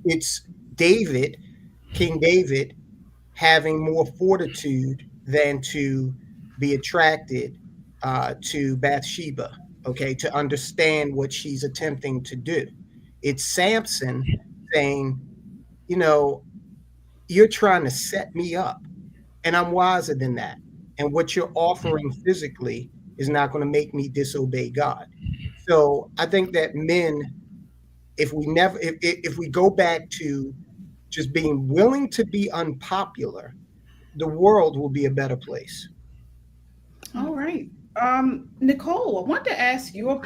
It's David, King David, having more fortitude than to be attracted to Bathsheba, okay, to understand what she's attempting to do. It's Samson saying, you're trying to set me up, and I'm wiser than that. And what you're offering physically is not going to make me disobey God. So I think that men, if we go back to just being willing to be unpopular, the world will be a better place. All right. Nicole, I want to ask your,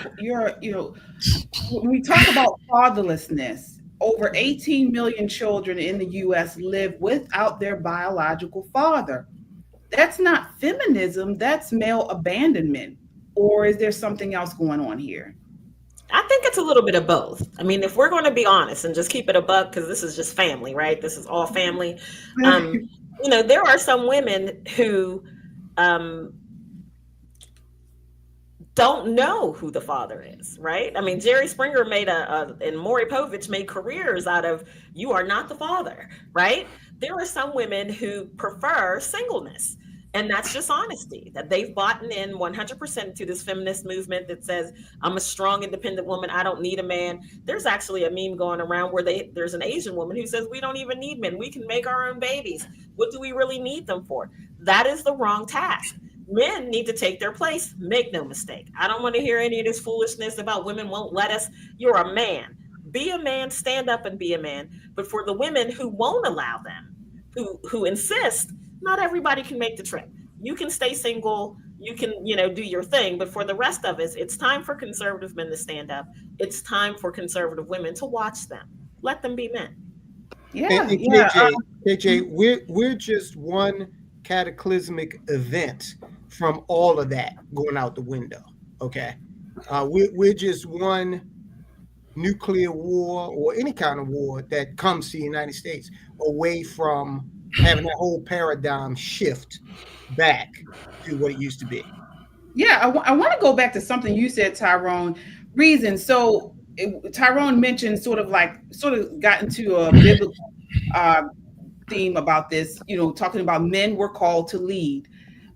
when we talk about fatherlessness, over 18 million children in the US live without their biological father. That's not feminism, that's male abandonment. Or is there something else going on here? I think it's a little bit of both. I mean, if we're going to be honest and just keep it a buck, because this is just family, right? This is all family. There are some women who don't know who the father is, right? I mean, Jerry Springer and Maury Povich made careers out of, you are not the father, right? There are some women who prefer singleness. And that's just honesty, that they've bought in 100% to this feminist movement that says, I'm a strong, independent woman. I don't need a man. There's actually a meme going around where there's an Asian woman who says, we don't even need men. We can make our own babies. What do we really need them for? That is the wrong task. Men need to take their place. Make no mistake. I don't want to hear any of this foolishness about women won't let us. You're a man. Be a man, stand up and be a man. But for the women who won't allow them, who insist, not everybody can make the trip. You can stay single, you can, do your thing, but for the rest of us, it's time for conservative men to stand up. It's time for conservative women to watch them. Let them be men. Yeah. KJ, we're just one cataclysmic event from all of that going out the window. Okay. We're just one nuclear war or any kind of war that comes to the United States away from having that whole paradigm shift back to what it used to be. Yeah, I want to go back to something you said, Tyrone. Reason. So Tyrone mentioned sort of got into a biblical theme about this, talking about men were called to lead.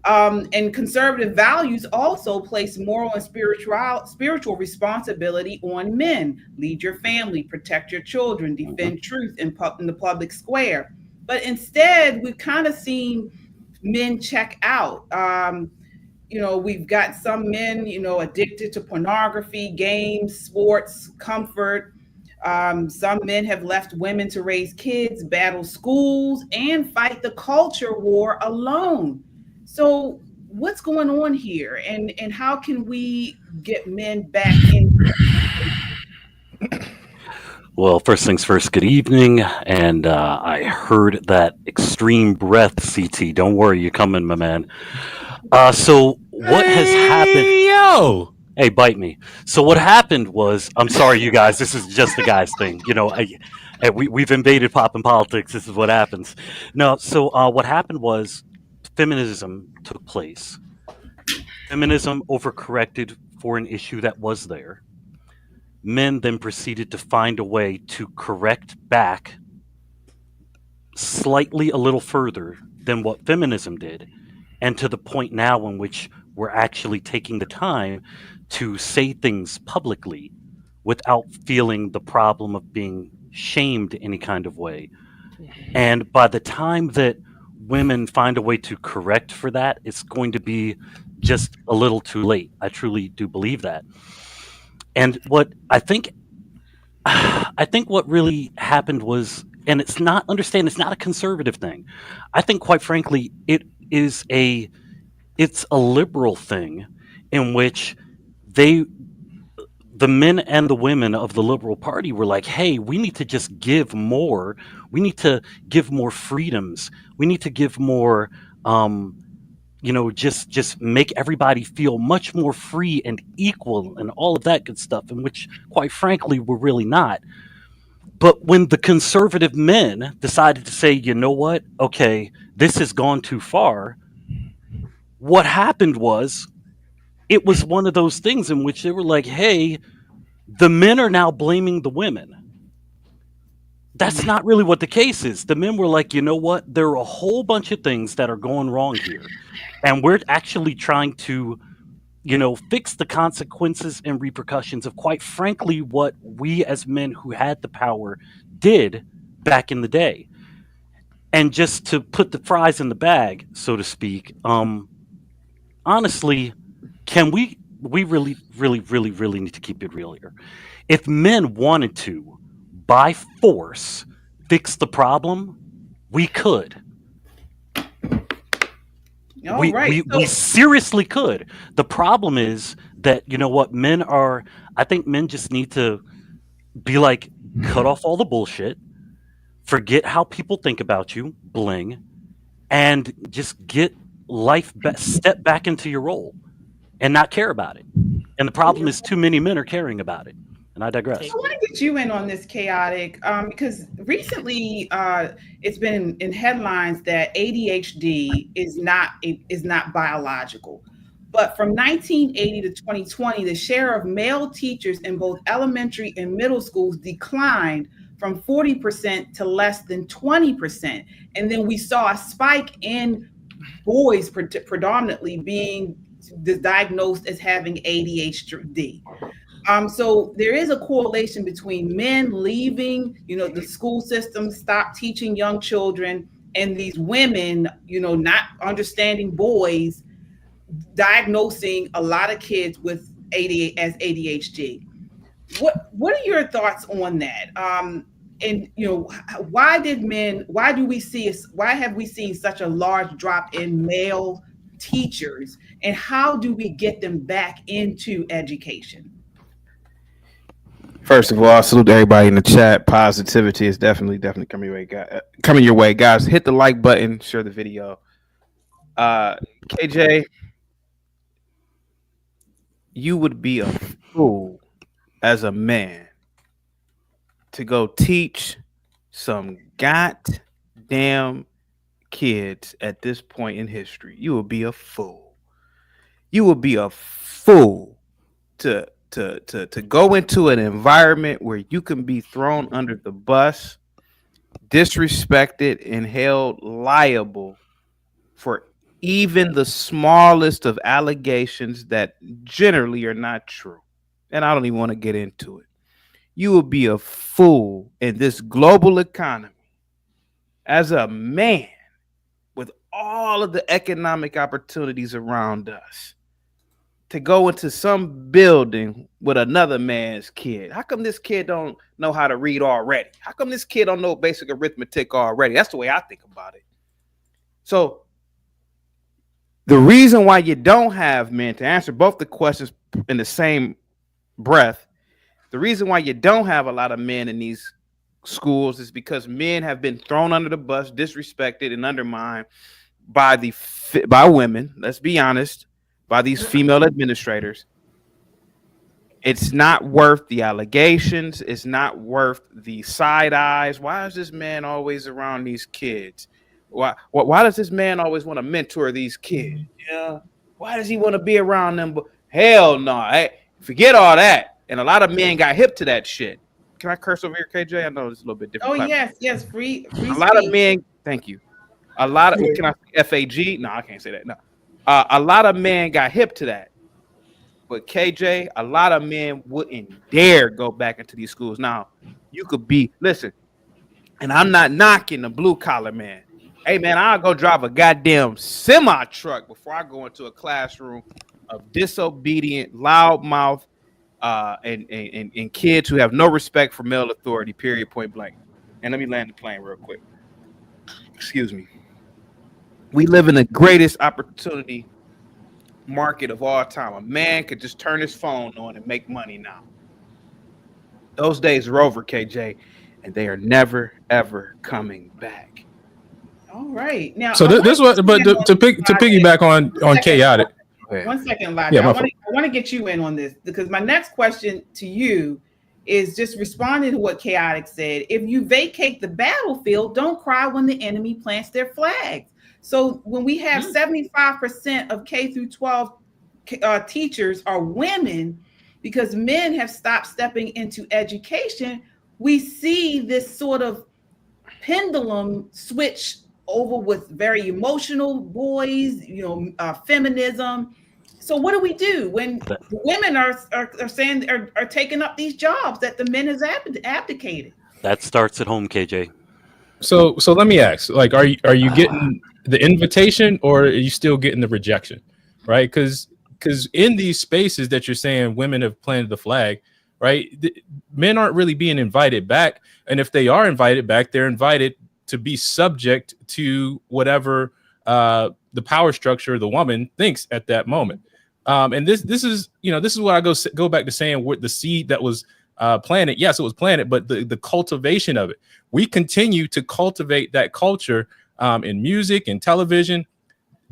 And conservative values also place moral and spiritual responsibility on men. Lead your family, protect your children, defend truth in the public square. But instead, we've kind of seen men check out. We've got some men, addicted to pornography, games, sports, comfort. Some men have left women to raise kids, battle schools, and fight the culture war alone. So what's going on here? And how can we get men back in? Well, first things first, good evening. And I heard that extreme breath, CT. Don't worry, you're coming, my man. So what has happened? Yo! Hey, bite me. So what happened was, I'm sorry, you guys, this is just a guy's thing. We've invaded pop and politics. This is what happens. No, so what happened was feminism took place. Feminism overcorrected for an issue that was there. Men then proceeded to find a way to correct back slightly a little further than what feminism did, and to the point now in which we're actually taking the time to say things publicly without feeling the problem of being shamed any kind of way. And by the time that women find a way to correct for that, it's going to be just a little too late. I truly do believe that. And what I think what really happened was, and it's not a conservative thing. I think, quite frankly, it's a liberal thing in which the men and the women of the Liberal Party were like, hey, we need to just give more. We need to give more freedoms. We need to give more, just make everybody feel much more free and equal and all of that good stuff, in which, quite frankly, we're really not. But when the conservative men decided to say, you know what, okay, this has gone too far, what happened was, it was one of those things in which they were like, hey, the men are now blaming the women. That's not really what the case is. The men were like, you know what? There are a whole bunch of things that are going wrong here. And we're actually trying to, fix the consequences and repercussions of, quite frankly, what we as men who had the power did back in the day. And just to put the fries in the bag, so to speak, honestly, can we really, really, really, really need to keep it real here. If men wanted to, by force, fix the problem, we could. We seriously could. The problem is that, I think men just need to be like, cut off all the bullshit, forget how people think about you, bling, and just get life step back into your role and not care about it. And the problem is too many men are caring about it. And I digress. I want to get you in on this, Chaotic, because recently it's been in headlines that ADHD is not biological. But from 1980 to 2020, the share of male teachers in both elementary and middle schools declined from 40% to less than 20%. And then we saw a spike in boys predominantly being diagnosed as having ADHD. So there is a correlation between men leaving, the school system, stop teaching young children, and these women, not understanding boys, diagnosing a lot of kids with ADHD. What are your thoughts on that? And why have we seen such a large drop in male teachers, and how do we get them back into education? First of all, I salute everybody in the chat. Positivity is definitely coming your way, guys. Hit the like button, share the video. KJ, you would be a fool as a man to go teach some goddamn kids at this point in history. You would be a fool. You would be a fool to go into an environment where you can be thrown under the bus, disrespected, and held liable for even the smallest of allegations that generally are not true. And I don't even want to get into it. You will be a fool in this global economy as a man with all of the economic opportunities around us to go into some building with another man's kid. How come this kid don't know how to read already? How come this kid don't know basic arithmetic already? That's the way I think about it. So the reason why you don't have men, to answer both the questions in the same breath, the reason why you don't have a lot of men in these schools is because men have been thrown under the bus, disrespected, and undermined by women. Let's be honest. By these female administrators. It's not worth the allegations. It's not worth the side eyes. Why is this man always around these kids? Why does this man always want to mentor these kids? Yeah. Why does he want to be around them? But hell no. Hey, forget all that. And a lot of men got hip to that shit. Can I curse over here, KJ? I know it's a little bit different. Oh, yes, free a lot of men, thank you. A lot of, can I say FAG? No, I can't say that. No. A lot of men got hip to that. But KJ, a lot of men wouldn't dare go back into these schools. Now, you could be, listen, and I'm not knocking the blue collar man. Hey man, I'll go drive a goddamn semi truck before I go into a classroom of disobedient, loudmouth, and kids who have no respect for male authority, period, point blank. And let me land the plane real quick. Excuse me. We live in the greatest opportunity market of all time. A man could just turn his phone on and make money now. Those days are over, KJ, and they are never, ever coming back. All right. Now, so this was, but to piggyback on chaotic. 1 second, Lottie. Yeah, I want to get you in on this because my next question to you is just responding to what Chaotic said. If you vacate the battlefield, don't cry when the enemy plants their flags. So when we have 75% of K through 12 teachers are women, because men have stopped stepping into education, we see this sort of pendulum switch over with very emotional boys, feminism. So what do we do when women are saying are taking up these jobs that the men has abdicated? That starts at home, KJ. So let me ask, like, are you getting the invitation or are you still getting the rejection, right? Because in these spaces that you're saying women have planted the flag, right? Men aren't really being invited back, and if they are invited back, they're invited to be subject to whatever the power structure of the woman thinks at that moment. And this is what I go back to saying, with the seed that was planted. Yes, it was planted, but the cultivation of it. We continue to cultivate that culture in music and television.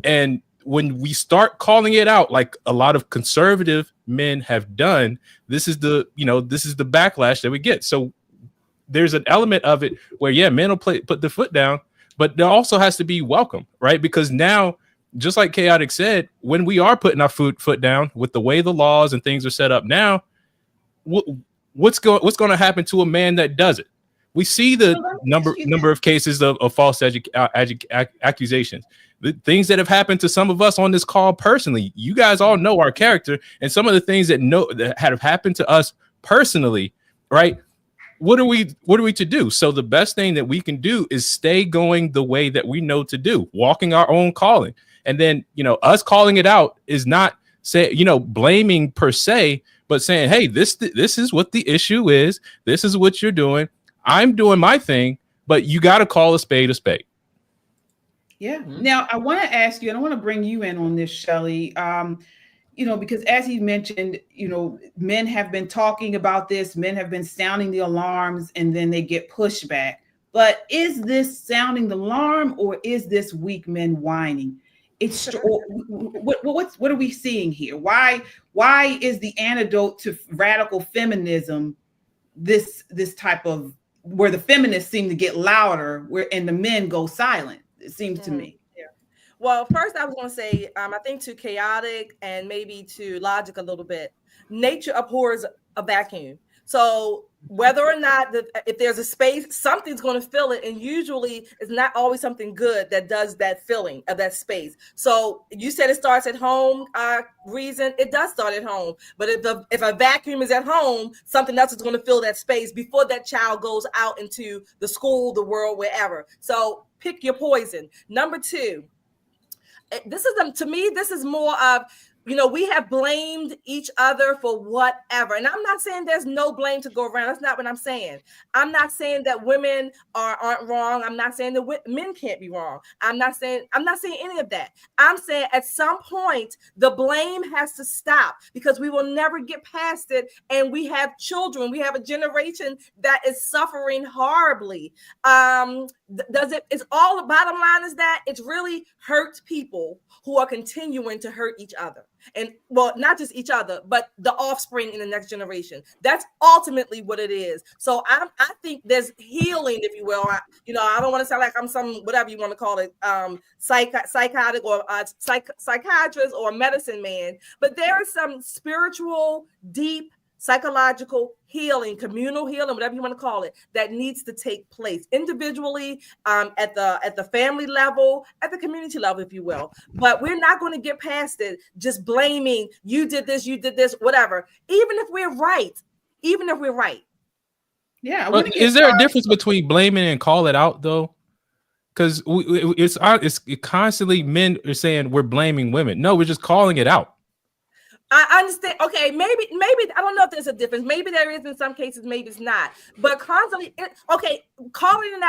And when we start calling it out, like a lot of conservative men have done, this is the backlash that we get. So there's an element of it where, yeah, men will put the foot down, but there also has to be welcome, right? Because now, just like Chaotic said, when we are putting our foot down with the way the laws and things are set up now, what's going to happen to a man that does it? We see the number of cases of false accusations, the things that have happened to some of us on this call personally. You guys all know our character, and some of the things that have happened to us personally, right? What are we to do? So the best thing that we can do is stay going the way that we know to do, walking our own calling. And then, us calling it out is not blaming per se, but saying, hey, this is what the issue is. This is what you're doing. I'm doing my thing, but you got to call a spade a spade. Yeah. Now I want to ask you, and I want to bring you in on this, Shelley. Because as he mentioned, men have been talking about this, men have been sounding the alarms, and then they get pushback. But is this sounding the alarm, or is this weak men whining? What are we seeing here? Why is the antidote to radical feminism this type of, where the feminists seem to get louder, and the men go silent? It seems to me. Well, first I was going to say, I think to Chaotic and maybe to Logic a little bit, nature abhors a vacuum. So whether or not if there's a space, something's going to fill it. And usually it's not always something good that does that filling of that space. So you said it starts at home. Reason it does start at home. But if a vacuum is at home, something else is going to fill that space before that child goes out into the school, the world, wherever. So pick your poison. Number two, this is more of, we have blamed each other for whatever. And I'm not saying there's no blame to go around. That's not what I'm saying. I'm not saying that women aren't wrong. I'm not saying that men can't be wrong. I'm not saying any of that. I'm saying at some point, the blame has to stop, because we will never get past it. And we have children. We have a generation that is suffering horribly. It's all, the bottom line is that it's really hurt people who are continuing to hurt each other. And well, not just each other, but the offspring in the next generation. That's ultimately what it is. So I think there's healing, if you will. I don't want to sound like I'm some, whatever you want to call it, psychotic or psychiatrist or medicine man, but there is some spiritual, deep, psychological healing, communal healing, whatever you want to call it, that needs to take place individually, at the family level, at the community level, if you will. But we're not going to get past it just blaming you did this, whatever. Even if we're right. Yeah. But is there a difference between blaming and call it out though? Because it's constantly men are saying we're blaming women. No, we're just calling it out. I understand. Okay, maybe I don't know if there's a difference. Maybe there is in some cases, maybe it's not. But constantly, calling it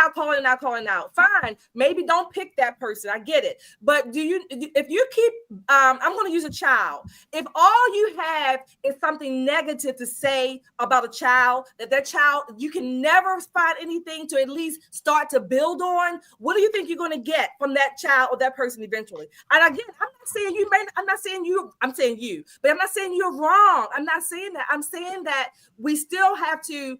out. Fine. Maybe don't pick that person. I get it. But if you keep, I'm going to use a child. If all you have is something negative to say about a child, that child, you can never find anything to at least start to build on. What do you think you're going to get from that child or that person eventually? And again, I'm not saying you. I'm saying you. But I'm not saying you're wrong. I'm not saying that. I'm saying that we still have to,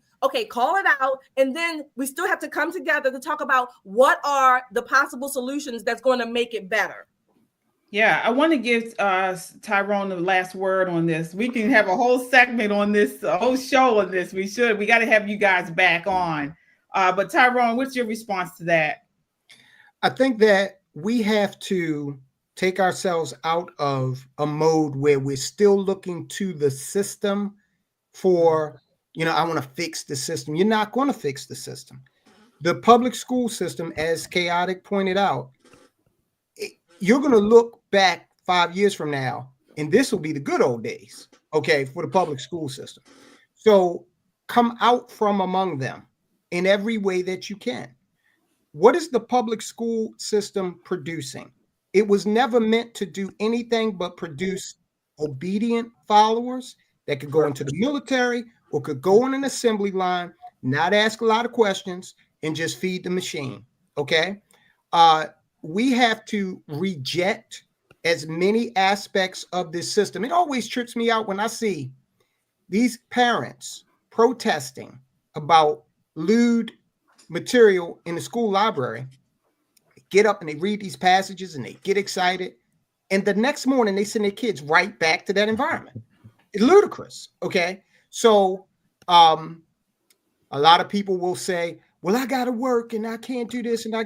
call it out. And then we still have to come together to talk about what are the possible solutions that's going to make it better. Yeah, I want to give Tyrone the last word on this. We can have a whole segment on this, a whole show on this. We got to have you guys back on. But Tyrone, what's your response to that? I think that we have to take ourselves out of a mode where we're still looking to the system for, I want to fix the system. You're not going to fix the system. The public school system, as Chaotic pointed out, you're going to look back 5 years from now, and this will be the good old days, for the public school system. So come out from among them in every way that you can. What is the public school system producing? It was never meant to do anything but produce obedient followers that could go into the military or could go on an assembly line, not ask a lot of questions, and just feed the machine. We have to reject as many aspects of this system. It always trips me out when I see these parents protesting about lewd material in the school library. Get up and they read these passages and they get excited. And the next morning they send their kids right back to that environment. It's ludicrous. So a lot of people will say, well, I got to work and I can't do this. And all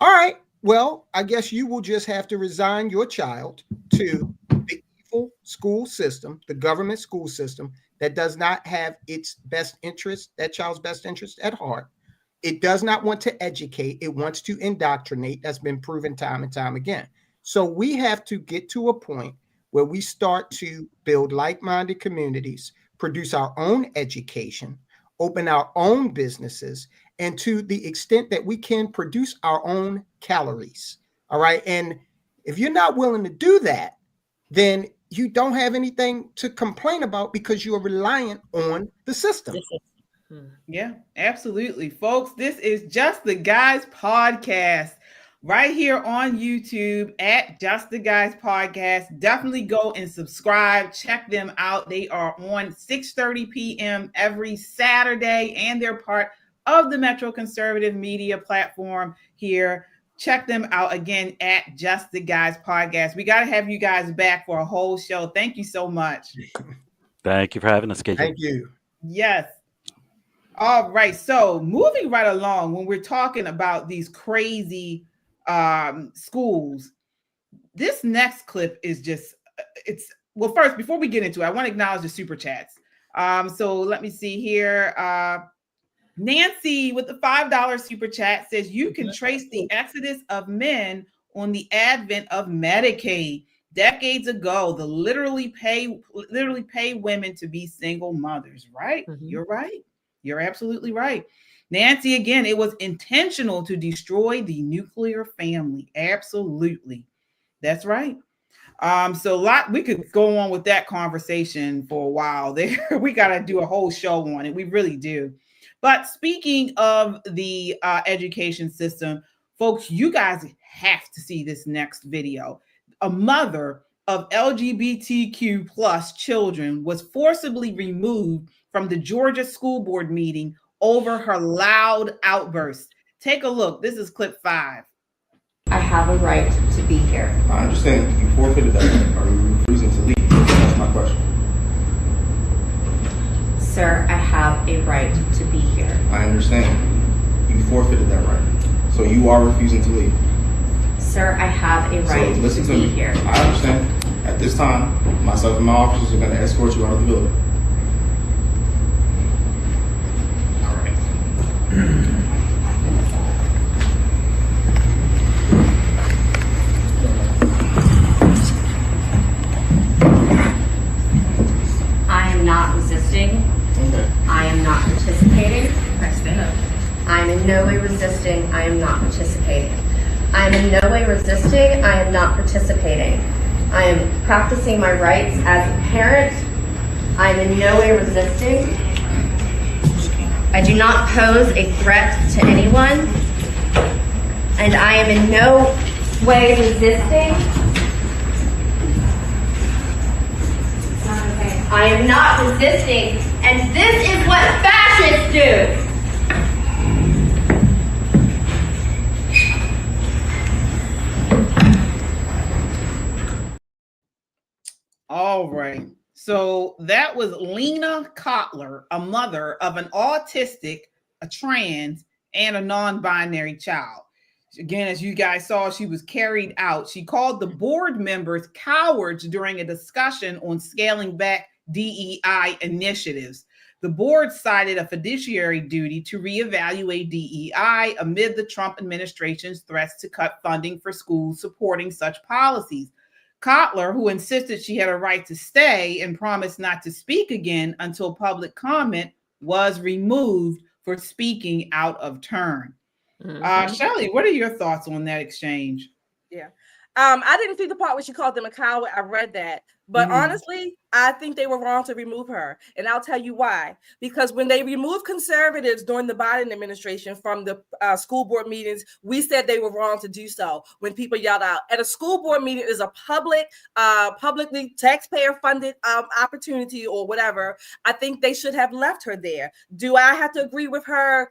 right, well, I guess you will just have to resign your child to the evil school system, the government school system that does not have its best interest, that child's best interest at heart. It does not want to educate. It wants to indoctrinate. That's been proven time and time again. So we have to get to a point where we start to build like-minded communities, produce our own education, open our own businesses, and to the extent that we can produce our own calories. All right. And if you're not willing to do that, then you don't have anything to complain about because you are reliant on the system. Yeah, absolutely. Folks, this is Just the Guys podcast right here on YouTube at Just the Guys podcast. Definitely go and subscribe. Check them out. They are on 6:30 p.m. every Saturday, and they're part of the Metro Conservative Media platform here. Check them out again at Just the Guys podcast. We got to have you guys back for a whole show. Thank you so much. Thank you for having us, KJ. Thank you. Yes. All right. So moving right along, when we're talking about these crazy schools, this next clip is just, well, first, before we get into it, I want to acknowledge the super chats. So let me see here. Nancy with the $5 super chat says you can trace the exodus of men on the advent of Medicaid. Decades ago, the literally pay women to be single mothers, right? Mm-hmm. You're right. You're absolutely right. Nancy, again, it was intentional to destroy the nuclear family. Absolutely. That's right. So we could go on with that conversation for a while there. We got to do a whole show on it. We really do. But speaking of the education system, folks, you guys have to see this next video. A mother of LGBTQ plus children was forcibly removed from the Georgia school board meeting over her loud outbursts. Take a look. This is clip 5. I have a right to be here. I understand you forfeited that right. Are you refusing to leave? That's my question. Sir, I have a right to be here. I understand. You forfeited that right. So you are refusing to leave. Sir, I have a right listen to to be me. here. I understand. At this time, myself and my officers are going to escort you out of the building. All right. I am not resisting. Okay. I am not participating. Stand up. I am in no way resisting. I am not participating. I am in no way resisting. I am not participating. I am practicing my rights as a parent. I am in no way resisting. I do not pose a threat to anyone. And I am in no way resisting. I am not resisting. And this is what fascists do. All right. So that was Lena Kotler, a mother of an autistic, a trans, and a non-binary child. Again, as you guys saw, she was carried out. She called the board members cowards during a discussion on scaling back DEI initiatives. The board cited a fiduciary duty to reevaluate DEI amid the Trump administration's threats to cut funding for schools supporting such policies. Kotler, who insisted she had a right to stay and promised not to speak again until public comment, was removed for speaking out of turn. Shelley, what are your thoughts on that exchange? Yeah. I didn't see the part where she called them a coward. I read that. But honestly, I think they were wrong to remove her. And I'll tell you why. Because when they removed conservatives during the Biden administration from the school board meetings, we said they were wrong to do so when people yelled out. At a school board meeting is a publicly taxpayer-funded opportunity or whatever. I think they should have left her there. Do I have to agree with her?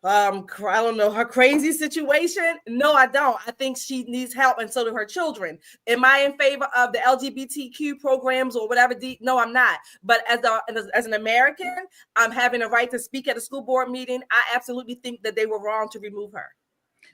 I don't know, her crazy situation? No, I don't. I think she needs help, and so do her children. Am I in favor of the LGBTQ programs or whatever? No, I'm not. But as an American, I'm having a right to speak at a school board meeting. I absolutely think that they were wrong to remove her.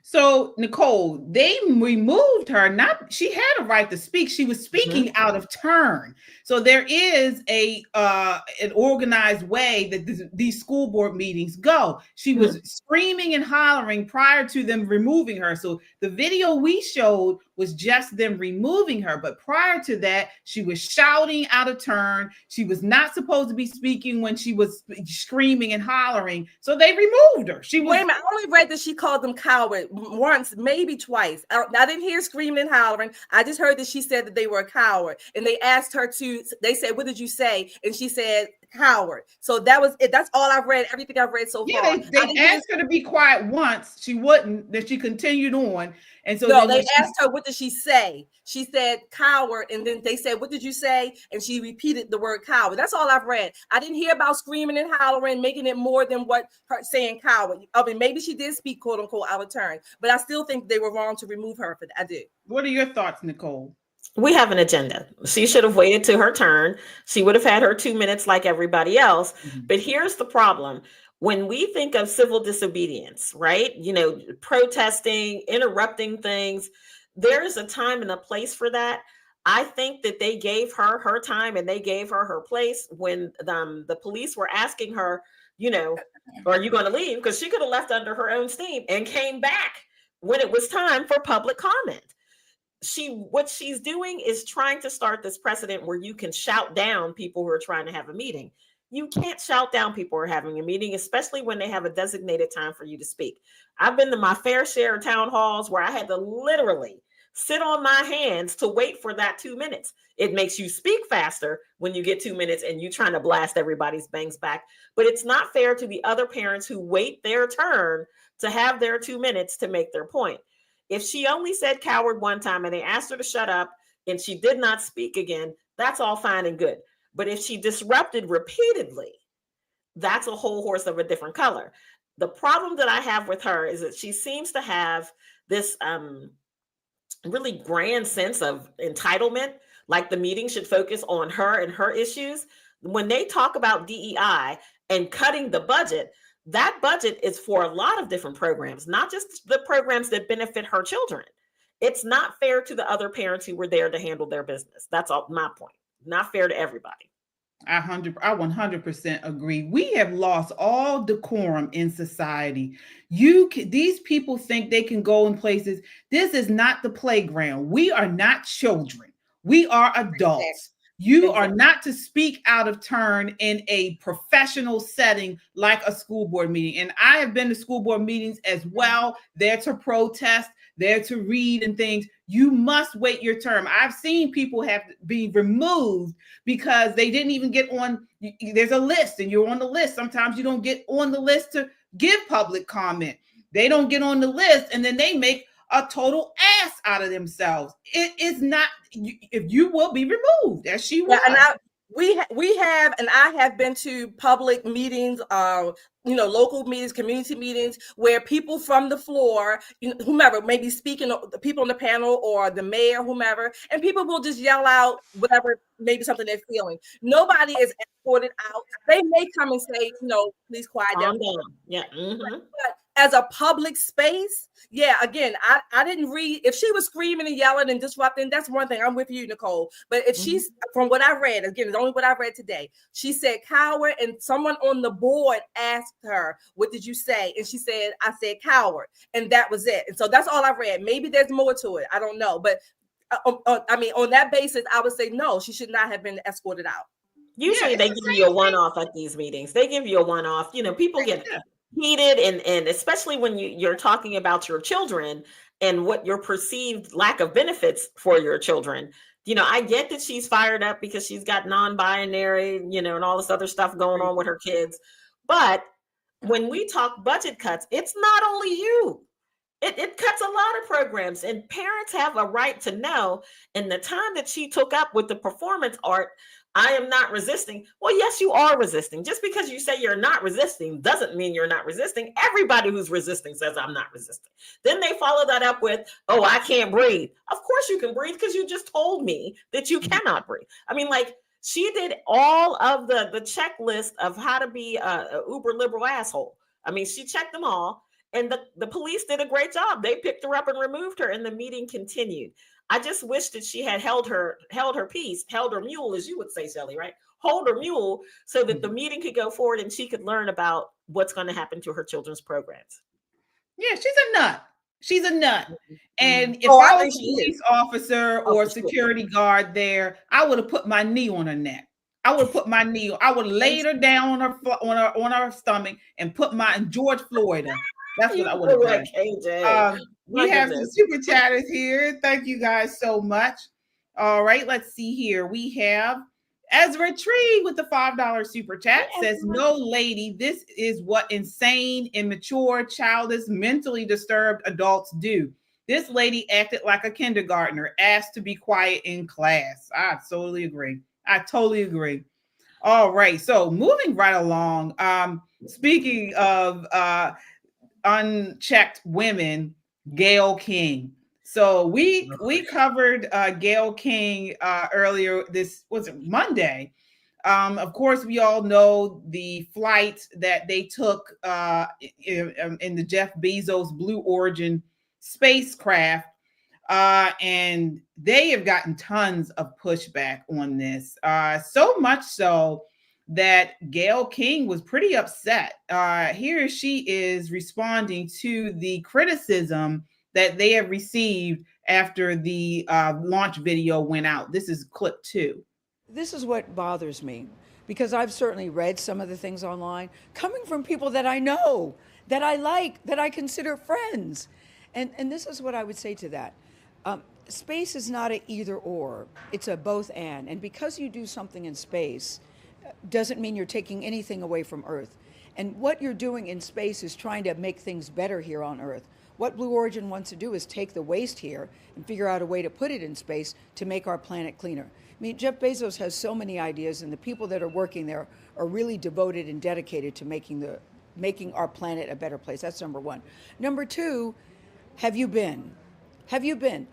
So, Nicole, they removed her. She had a right to speak. She was speaking out of turn. So there is an organized way that these school board meetings go. She was screaming and hollering prior to them removing her. So the video we showed was just them removing her. But prior to that, she was shouting out of turn. She was not supposed to be speaking when she was screaming and hollering. So they removed her. Wait a minute. I only read that she called them coward once, maybe twice. I didn't hear screaming and hollering. I just heard that she said that they were a coward. And they asked her they said, what did you say? And she said, coward. So that was it. That's all I've read. Everything I've read so far. They asked her to be quiet once. She wouldn't. Then she continued on. And so no, they asked her, what did she say? She said coward. And then they said, what did you say? And she repeated the word coward. That's all I've read. I didn't hear about screaming and hollering, making it more than what her saying coward. I mean, maybe she did speak quote unquote out of turn, but I still think they were wrong to remove her for that. I do. What are your thoughts, Nicole? We have an agenda. She should have waited to her turn. She would have had her 2 minutes like everybody else. But here's the problem. When we think of civil disobedience, right? Protesting, interrupting things, there is a time and a place for that. I think that they gave her her time and they gave her her place when the police were asking her, are you going to leave? Because she could have left under her own steam and came back when it was time for public comment. What she's doing is trying to start this precedent where you can shout down people who are trying to have a meeting. You can't shout down people who are having a meeting, especially when they have a designated time for you to speak. I've been to my fair share of town halls where I had to literally sit on my hands to wait for that 2 minutes. It makes you speak faster when you get 2 minutes and you're trying to blast everybody's bangs back. But it's not fair to the other parents who wait their turn to have their 2 minutes to make their point. If she only said coward one time and they asked her to shut up and she did not speak again, that's all fine and good. But if she disrupted repeatedly, that's a whole horse of a different color. The problem that I have with her is that she seems to have this really grand sense of entitlement, like the meeting should focus on her and her issues. When they talk about DEI and cutting the budget, that budget is for a lot of different programs, not just the programs that benefit her children. It's not fair to the other parents who were there to handle their business. That's all my point. Not fair to everybody. I 100% agree. We have lost all decorum in society. These people think they can go in places. This is not the playground. We are not children. We are adults. You are not to speak out of turn in a professional setting like a school board meeting. And I have been to school board meetings as well. There to protest, there to read and things. You must wait your term. I've seen people have to be removed because they didn't even get on. There's a list and you're on the list. Sometimes you don't get on the list to give public comment. They don't get on the list and then they make a total ass out of themselves. It is not, if you will be removed, as she was. And we have, and I have been to public meetings, local meetings, community meetings, where people from the floor, whomever, maybe speaking, the people on the panel or the mayor, whomever, and people will just yell out whatever, maybe something they're feeling. Nobody is escorted out. They may come and say, please quiet down. Yeah. Mm-hmm. But as a public space, again, I didn't read. If she was screaming and yelling and disrupting, that's one thing. I'm with you, Nicole. But if she's, from what I read, again, it's only what I read today, she said coward, and someone on the board asked her, what did you say? And she said, I said coward. And that was it. And so that's all I read. Maybe there's more to it. I don't know. But on that basis, I would say no, she should not have been escorted out. Usually they give you a one-off at these meetings. They give you a one-off. People get heated, and especially when you're talking about your children and what your perceived lack of benefits for your children. I get that she's fired up because she's got non-binary, and all this other stuff going on with her kids. But when we talk budget cuts, it's not only you. It cuts a lot of programs, and parents have a right to know. And the time that she took up with the performance art, I am not resisting. Well, yes, you are resisting. Just because you say you're not resisting doesn't mean you're not resisting. Everybody who's resisting says I'm not resisting. Then they follow that up with, oh, I can't breathe. Of course you can breathe because you just told me that you cannot breathe. I mean, she did all of the checklist of how to be a uber liberal asshole. I mean, she checked them all, and the police did a great job. They picked her up and removed her, and the meeting continued. I just wish that she had held her peace, held her mule, as you would say, Shelley, right? Hold her mule so that the meeting could go forward and she could learn about what's going to happen to her children's programs. Yeah, she's a nut. She's a nut. And if I was a police officer or security guard there, I would have put my knee on her neck. I would have put my knee. I would have laid her down on her stomach and put my George Floyd. That's what I would have done. We have some super chatters here. Thank you guys so much. All right, let's see here. We have Ezra Tree with the $5 super chat. Says, no, lady, this is what insane, immature, childish, mentally disturbed adults do. This lady acted like a kindergartner, asked to be quiet in class. I totally agree. All right, so moving right along. Speaking of unchecked women, Gayle King. So we covered Gayle King earlier. This was Monday. Of course, we all know the flight that they took in the Jeff Bezos Blue Origin spacecraft, and they have gotten tons of pushback on this. So much so that Gayle King was pretty upset. Here she is responding to the criticism that they have received after the launch video went out. This is clip 2. This is what bothers me, because I've certainly read some of the things online coming from people that I know, that I like, that I consider friends. And this is what I would say to that. Space is not an either or, it's a both and. And because you do something in space, doesn't mean you're taking anything away from Earth. And what you're doing in space is trying to make things better here on Earth. What Blue Origin wants to do is take the waste here and figure out a way to put it in space to make our planet cleaner. I mean, Jeff Bezos has so many ideas, and the people that are working there are really devoted and dedicated to making our planet a better place. That's number one. Number two, have you been? Have you been?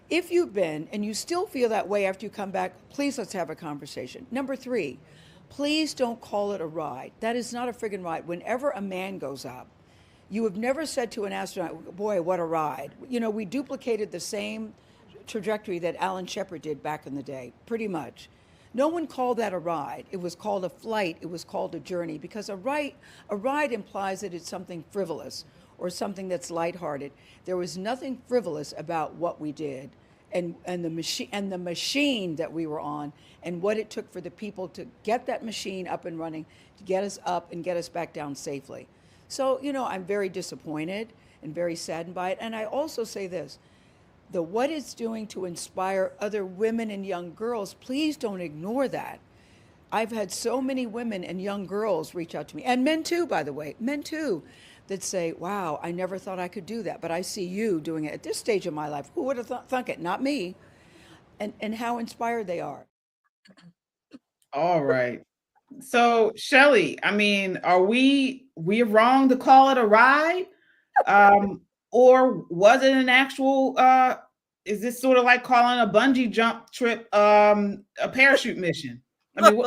If you've been and you still feel that way after you come back, please let's have a conversation. Number three, please don't call it a ride. That is not a friggin' ride. Whenever a man goes up, you have never said to an astronaut, boy, what a ride. You know, we duplicated the same trajectory that Alan Shepard did back in the day, pretty much. No one called that a ride. It was called a flight. It was called a journey, because a ride implies that it's something frivolous or something that's lighthearted. There was nothing frivolous about what we did and the machine that we were on and what it took for the people to get that machine up and running, to get us up and get us back down safely. So, you know, I'm very disappointed and very saddened by it. And I also say this, what it's doing to inspire other women and young girls, please don't ignore that. I've had so many women and young girls reach out to me, and men too, by the way, men too, that say, wow, I never thought I could do that, but I see you doing it at this stage of my life. Who would have thunk it? Not me. And how inspired they are. All right. So, Shelley, I mean, are we wrong to call it a ride? Or was it an actual, is this sort of like calling a bungee jump trip a parachute mission? I mean,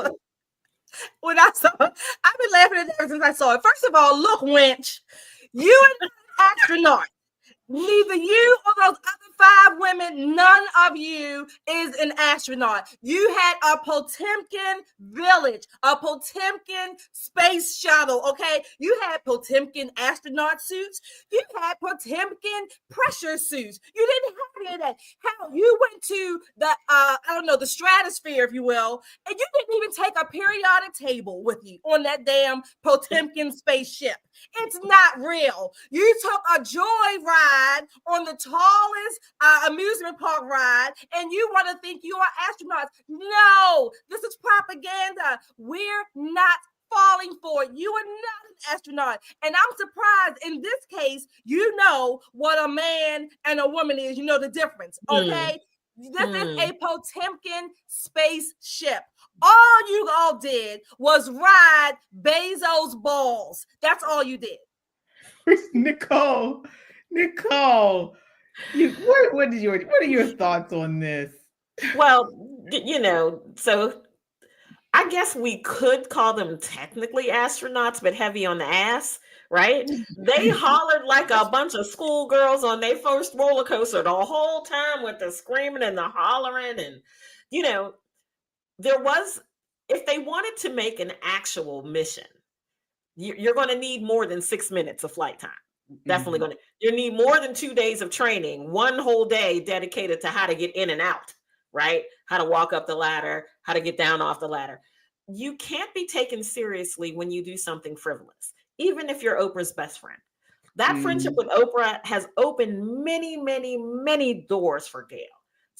when I saw it, I've been laughing at it ever since I saw it. First of all, look, wench, you an astronaut. Neither you or those other 5 women, none of you is an astronaut. You had a Potemkin village, a Potemkin space shuttle, okay? You had Potemkin astronaut suits. You had Potemkin pressure suits. You didn't have any of that. Hell, you went to the, the stratosphere, if you will, and you didn't even take a periodic table with you on that damn Potemkin spaceship. It's not real. You took a joy ride on the tallest amusement park ride, and you want to think you are astronauts. No, this is propaganda. We're not falling for it. You are not an astronaut. And I'm surprised in this case, you know what a man and a woman is. You know the difference, okay? This is a Potemkin spaceship. All you all did was ride Bezos' balls. That's all you did. Nicole, what are your thoughts on this? Well, you know, so I guess we could call them technically astronauts, but heavy on the ass, right? They hollered like a bunch of schoolgirls on their first roller coaster the whole time with the screaming and the hollering. And, you know, there was, if they wanted to make an actual mission, you're going to need more than 6 minutes of flight time. Definitely going to, you need more than 2 days of training, one whole day dedicated to how to get in and out, right? How to walk up the ladder, how to get down off the ladder. You can't be taken seriously when you do something frivolous, even if you're Oprah's best friend. That friendship with Oprah has opened many, many, many doors for Gail.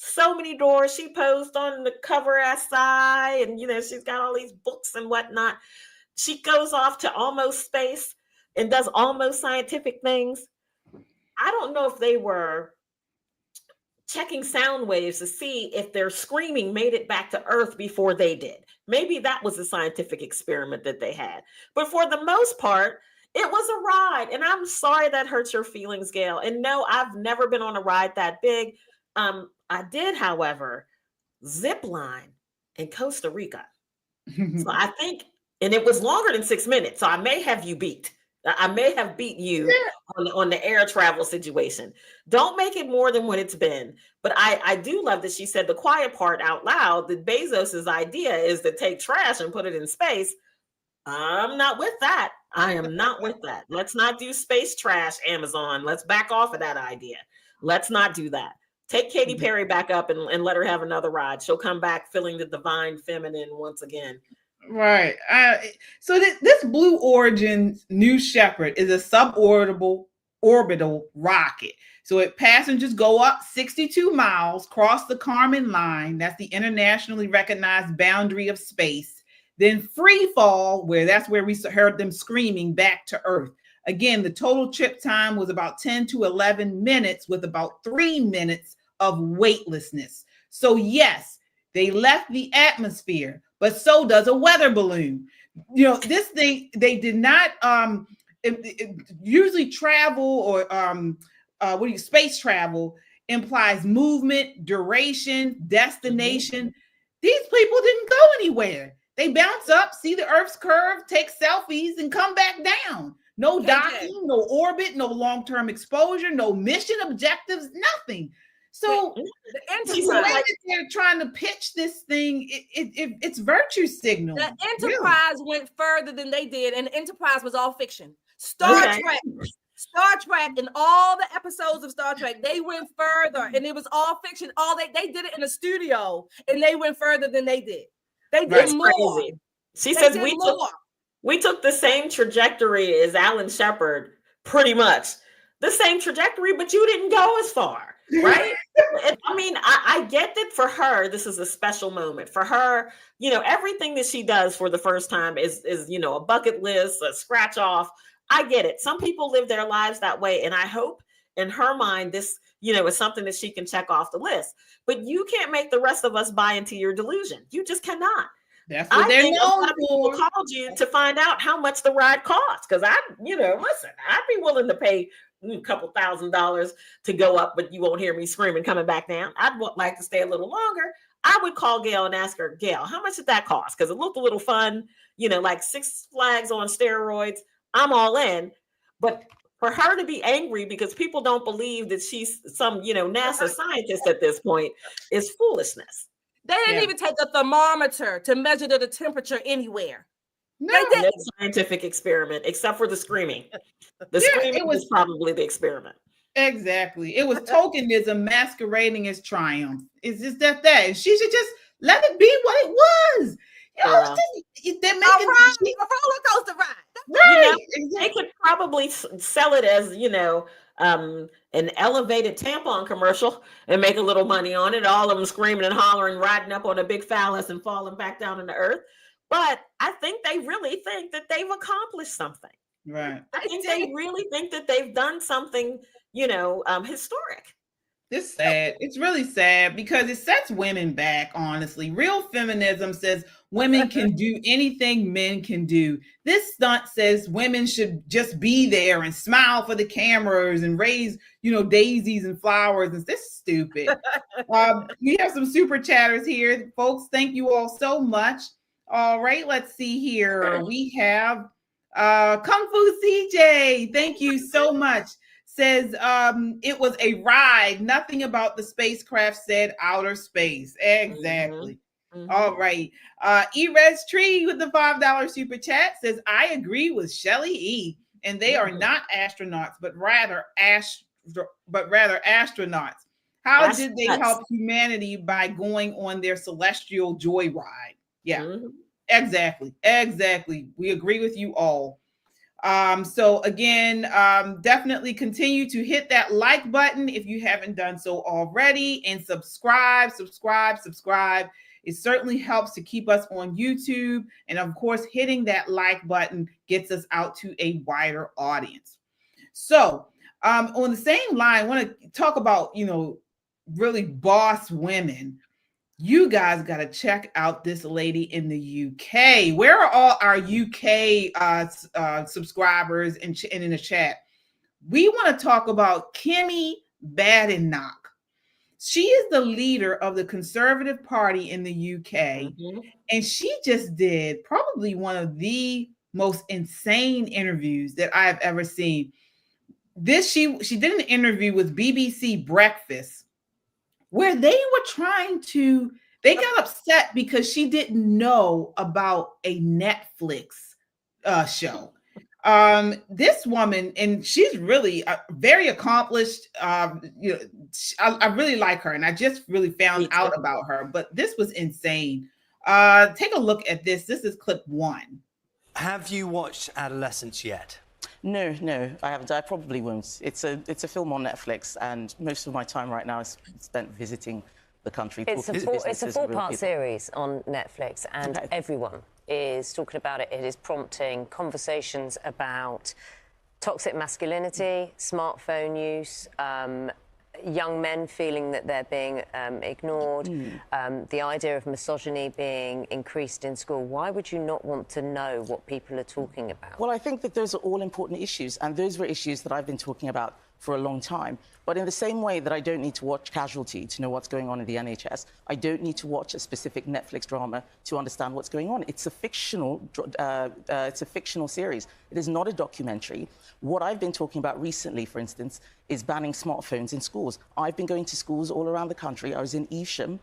So many doors. She posed on the cover SI, and, you know, she's got all these books and whatnot. She goes off to almost space and does almost scientific things. I don't know if they were checking sound waves to see if their screaming made it back to Earth before they did. Maybe that was a scientific experiment that they had. But for the most part, it was a ride. And I'm sorry that hurts your feelings, Gail. And no, I've never been on a ride that big. I did, however, zip line in Costa Rica. So I think, and it was longer than 6 minutes. So I may have you beat. I may have beat you on the air travel situation. Don't make it more than what it's been. But I do love that she said the quiet part out loud, that Bezos's idea is to take trash and put it in space. I'm not with that. I am not with that. Let's not do space trash, Amazon. Let's back off of that idea. Let's not do that. Take Katy Perry back up and let her have another ride. She'll come back feeling the divine feminine once again. Right. So this Blue Origin New Shepard is a suborbital rocket. So passengers go up 62 miles, cross the Kármán line. That's the internationally recognized boundary of space. Then free fall, that's where we heard them screaming back to Earth. Again, the total trip time was about 10 to 11 minutes with about 3 minutes of weightlessness. So yes, they left the atmosphere, but so does a weather balloon. You know, this thing, they did not usually travel or space travel implies movement, duration, destination. These people didn't go anywhere. They bounce up, see the Earth's curve, take selfies, and come back down. No docking, no orbit, no long-term exposure, no mission objectives, nothing. So the way that they're trying to pitch this thing, it's virtue signal. The Enterprise went further than they did, and the Enterprise was all fiction. Star Trek, and all the episodes of Star Trek, they went further, and it was all fiction. They did it in a studio, and they went further than they did. They did more. Crazy. She says we took the same trajectory as Alan Shepard, pretty much the same trajectory, but you didn't go as far, right? I mean, I get that for her, this is a special moment for her. You know, everything that she does for the first time is you know, a bucket list, a scratch off. I get it. Some people live their lives that way, and I hope in her mind this, you know, is something that she can check off the list. But you can't make the rest of us buy into your delusion. You just cannot. That's what they're known for. Called you to find out how much the ride costs, because listen, I'd be willing to pay a couple $1,000s to go up, but you won't hear me screaming coming back down. I'd like to stay a little longer. I would call Gail and ask her, Gail, how much did that cost? Because it looked a little fun, you know, like Six Flags on steroids. I'm all in. But for her to be angry because people don't believe that she's some, you know, NASA scientist at this point is foolishness. They didn't even take a thermometer to measure the temperature anywhere. No scientific experiment except for the screaming. The screaming was probably the experiment. Exactly. It was tokenism masquerading as triumph. It's just that. And she should just let it be what it was. You know, they're making a roller coaster ride. Right. You know, they could probably sell it as, you know, an elevated tampon commercial and make a little money on it. All of them screaming and hollering, riding up on a big phallus and falling back down in the earth. But I think they really think that they've accomplished something. Right. I think they really think that they've done something, you know, historic. It's sad. It's really sad because it sets women back, honestly. Real feminism says women can do anything men can do. This stunt says women should just be there and smile for the cameras and raise, you know, daisies and flowers. And this is stupid. We have some super chatters here. Folks, thank you all so much. All right, let's see here. We have Kung Fu CJ. Thank you so much. Says it was a ride. Nothing about the spacecraft said outer space. Exactly. All right. Erez Tree with the $5 super chat says, I agree with Shelly E. And they are not astronauts, but rather astronauts. How did they help humanity by going on their celestial joyride? Yeah, exactly. We agree with you all. So again, definitely continue to hit that like button if you haven't done so already, and subscribe. It certainly helps to keep us on YouTube. And of course, hitting that like button gets us out to a wider audience. So on the same line, I want to talk about, you know, really boss women. You guys got to check out this lady in the UK. Where are all our UK subscribers and in the chat? We want to talk about Kemi Badenoch. She is the leader of the Conservative Party in the UK. And she just did probably one of the most insane interviews that I have ever seen. She did an interview with BBC Breakfast, where they got upset because she didn't know about a Netflix show. This woman, and she's really very accomplished. You know, I really like her, and I just really found out about her. But this was insane. Take a look at this. This is clip 1. Have you watched Adolescence yet? No, I haven't. I probably won't. It's a film on Netflix, and most of my time right now is spent visiting the country. It's a four-part series on Netflix, and everyone is talking about it. It is prompting conversations about toxic masculinity, smartphone use, young men feeling that they're being ignored, the idea of misogyny being increased in school. Why would you not want to know what people are talking about? Well, I think that those are all important issues, and those were issues that I've been talking about for a long time. But in the same way that I don't need to watch Casualty to know what's going on in the NHS, I don't need to watch a specific Netflix drama to understand what's going on. It's a fictional series. It is not a documentary. What I've been talking about recently, for instance, is banning smartphones in schools. I've been going to schools all around the country. I was in Evesham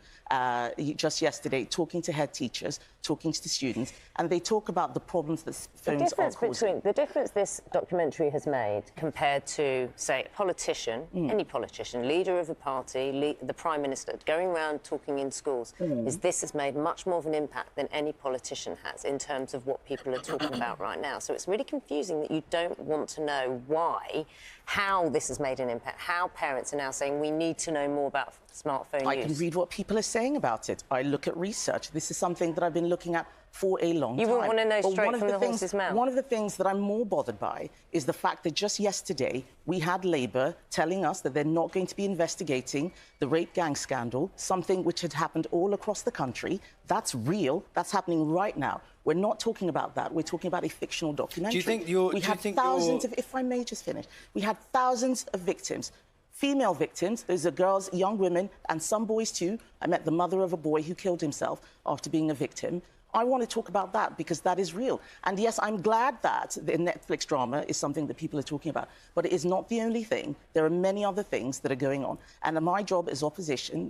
just yesterday, talking to head teachers, talking to the students, and they talk about the problems that phones are causing. The difference this documentary has made compared to, say, a politician, any politician, leader of a party, the Prime Minister, going around talking in schools, is this has made much more of an impact than any politician has in terms of what people are talking about right now. So it's really confusing that you don't want to know why, how this has made an impact, how parents are now saying we need to know more about smartphone use. I can read what people are saying about it. I look at research. This is something that I've been looking at for a long time. You wouldn't want to know straight from the horse's mouth. One of the things that I'm more bothered by is the fact that just yesterday we had Labour telling us that they're not going to be investigating the rape gang scandal, something which had happened all across the country. That's real. That's happening right now. We're not talking about that. We're talking about a fictional documentary. Do you think you're... We had thousands of... If I may just finish. We had thousands of victims. Female victims, those are girls, young women, and some boys too. I met the mother of a boy who killed himself after being a victim. I want to talk about that because that is real. And yes, I'm glad that the Netflix drama is something that people are talking about, but it is not the only thing. There are many other things that are going on. And my job as opposition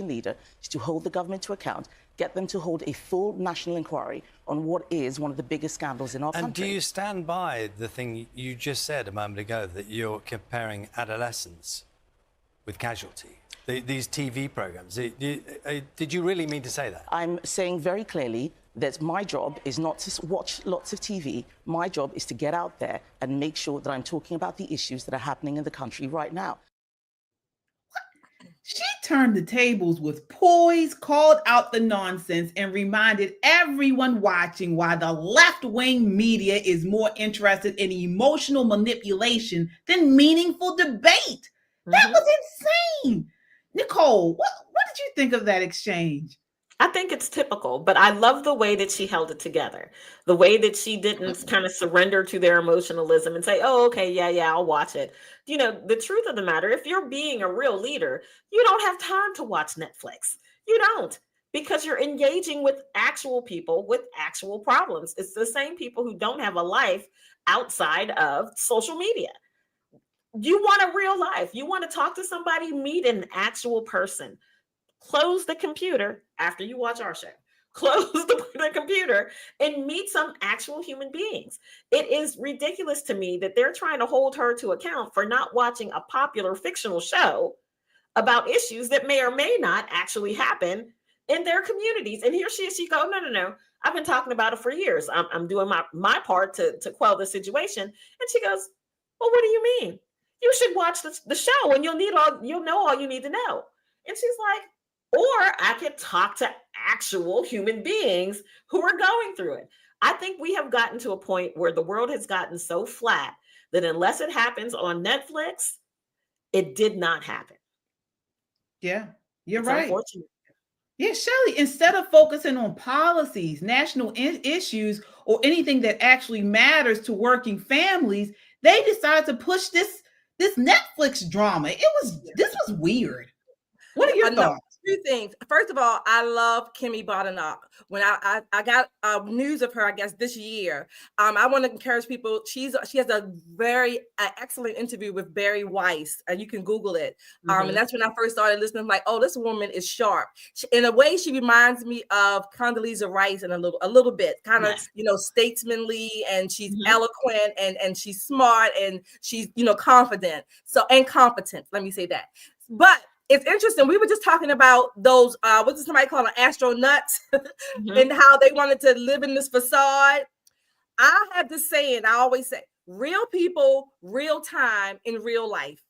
leader is to hold the government to account, get them to hold a full national inquiry on what is one of the biggest scandals in our country. And do you stand by the thing you just said a moment ago, that you're comparing adolescence with Casualty? These TV programs. Did you really mean to say that? I'm saying very clearly that my job is not to watch lots of TV. My job is to get out there and make sure that I'm talking about the issues that are happening in the country right now. She turned the tables with poise, called out the nonsense, and reminded everyone watching why the left-wing media is more interested in emotional manipulation than meaningful debate. That was insane. Nicole, what did you think of that exchange? I think it's typical, but I love the way that she held it together. The way that she didn't kind of surrender to their emotionalism and say, oh, okay, yeah, I'll watch it. You know, the truth of the matter, if you're being a real leader, you don't have time to watch Netflix. You don't, because you're engaging with actual people with actual problems. It's the same people who don't have a life outside of social media. You want a real life. You want to talk to somebody, meet an actual person. Close the computer after you watch our show. Close the computer and meet some actual human beings. It is ridiculous to me that they're trying to hold her to account for not watching a popular fictional show about issues that may or may not actually happen in their communities. And here she goes, no. I've been talking about it for years. I'm doing my part to quell the situation. And she goes, well, what do you mean? You should watch the show and you'll know all you need to know. And she's like, or I could talk to actual human beings who are going through it. I think we have gotten to a point where the world has gotten so flat that unless it happens on Netflix, it did not happen. Yeah, you're It's right. Unfortunate. Yeah, Shelley, instead of focusing on policies, national issues, or anything that actually matters to working families, they decided to push this Netflix drama. This was weird. What are your thoughts? Two things. First of all, I love Kemi Badenoch. When I got news of her, I guess this year, I want to encourage people. She has a very excellent interview with Barry Weiss, and you can Google it. And that's when I first started listening. I'm like, oh, this woman is sharp. In a way, she reminds me of Condoleezza Rice in a little bit, kind of statesmanly, and she's eloquent, and she's smart, and she's confident. And competent. Let me say that. But it's interesting. We were just talking about those, what does somebody call them, astronauts, and how they wanted to live in this facade. I have this saying, I always say, real people, real time in real life.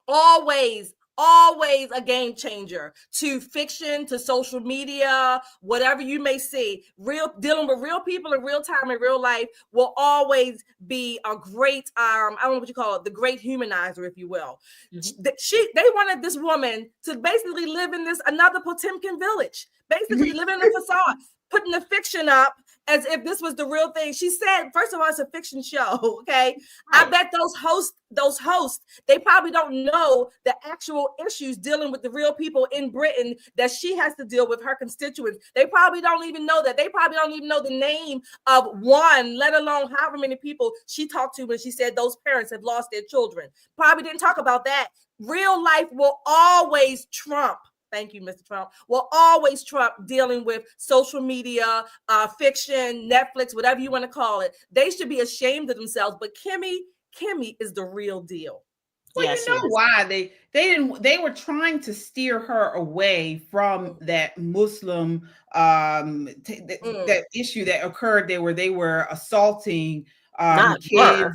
Always always a game changer to fiction, to social media, whatever you may see. Dealing with real people in real time in real life will always be a great, I don't know what you call it, the great humanizer, if you will. They wanted this woman to basically live in this another Potemkin village, basically live in a facade, putting the fiction up as if this was the real thing. She said, first of all, it's a fiction show, okay? Right. I bet those hosts, they probably don't know the actual issues dealing with the real people in Britain that she has to deal with, her constituents. They probably don't even know that. They probably don't even know the name of one, let alone however many people she talked to when she said those parents have lost their children. Probably didn't talk about that. Real life will always trump. Thank you, Mr. Trump. Will always trump dealing with social media, fiction, Netflix, whatever you want to call it. They should be ashamed of themselves. But Kemi is the real deal. Well, yes, you know why they were trying to steer her away from that Muslim that issue that occurred there where they were assaulting kids. They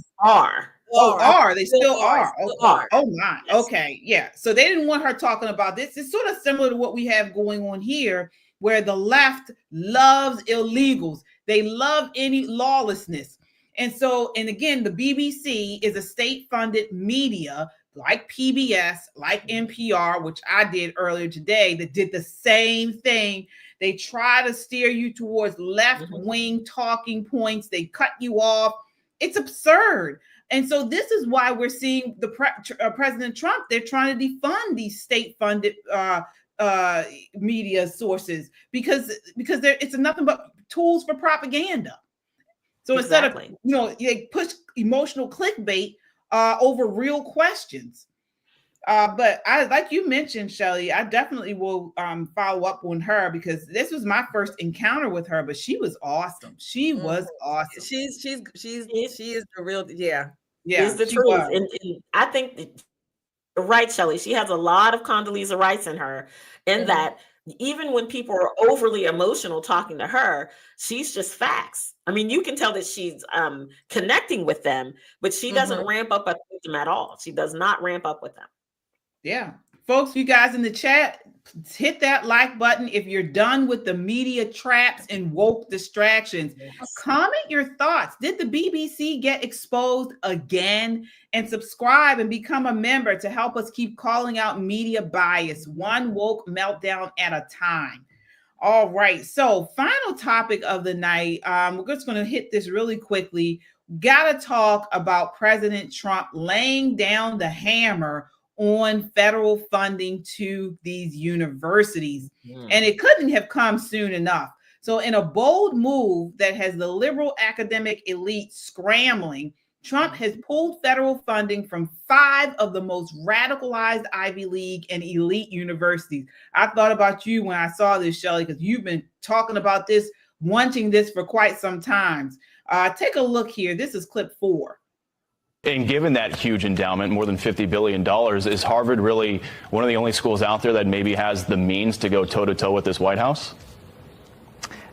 still are. Oh my. Yes. Okay. Yeah. So they didn't want her talking about this. It's sort of similar to what we have going on here, where the left loves illegals. They love any lawlessness. And again, the BBC is a state-funded media like PBS, like NPR, which I did earlier today, that did the same thing. They try to steer you towards left-wing talking points. They cut you off. It's absurd. And so this is why we're seeing the President Trump, they're trying to defund these state-funded media sources because it's nothing but tools for propaganda. So instead of, they push emotional clickbait over real questions. But like you mentioned, Shelley, I definitely will follow up on her because this was my first encounter with her, but she was awesome. She was awesome. She is the real, yeah. Is the truth. And I think you're right, Shelley. She has a lot of Condoleezza Rice in her, in that even when people are overly emotional talking to her, she's just facts. I mean, you can tell that she's connecting with them, but she doesn't ramp up with them at all. She does not ramp up with them. Yeah. Folks, you guys in the chat, hit that like button if you're done with the media traps and woke distractions. Yes. Comment your thoughts. Did the BBC get exposed again? And subscribe and become a member to help us keep calling out media bias, one woke meltdown at a time. All right. So final topic of the night. We're just going to hit this really quickly. Got to talk about President Trump laying down the hammer on federal funding to these universities. And it couldn't have come soon enough. So in a bold move that has the liberal academic elite scrambling, Trump has pulled federal funding from 5 of the most radicalized Ivy League and elite universities. I thought about you when I saw this, Shelley, because you've been talking about this, wanting this for quite some time. Take a look here. This is clip 4. And given that huge endowment, more than $50 billion, is Harvard really one of the only schools out there that maybe has the means to go toe-to-toe with this White House?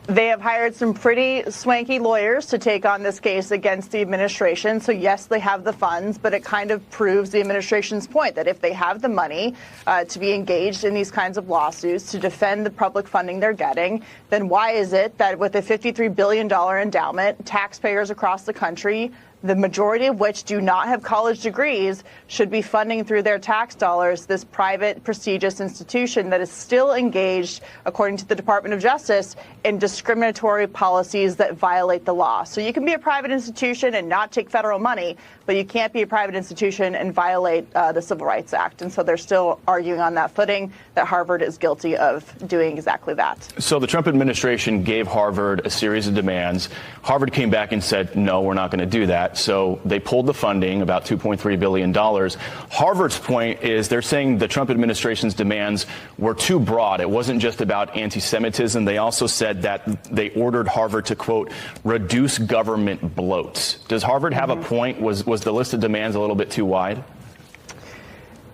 They have hired some pretty swanky lawyers to take on this case against the administration. So, yes, they have the funds, but it kind of proves the administration's point that if they have the money to be engaged in these kinds of lawsuits to defend the public funding they're getting, then why is it that with a $53 billion endowment, taxpayers across the country, the majority of which do not have college degrees, should be funding through their tax dollars this private, prestigious institution that is still engaged, according to the Department of Justice, in discriminatory policies that violate the law. So you can be a private institution and not take federal money, but you can't be a private institution and violate the Civil Rights Act. And so they're still arguing on that footing that Harvard is guilty of doing exactly that. So the Trump administration gave Harvard a series of demands. Harvard came back and said, no, we're not going to do that. So they pulled the funding, about $2.3 billion. Harvard's point is they're saying the Trump administration's demands were too broad. It wasn't just about anti-Semitism. They also said that they ordered Harvard to, quote, reduce government bloat. Does Harvard have a point? Was the list of demands a little bit too wide?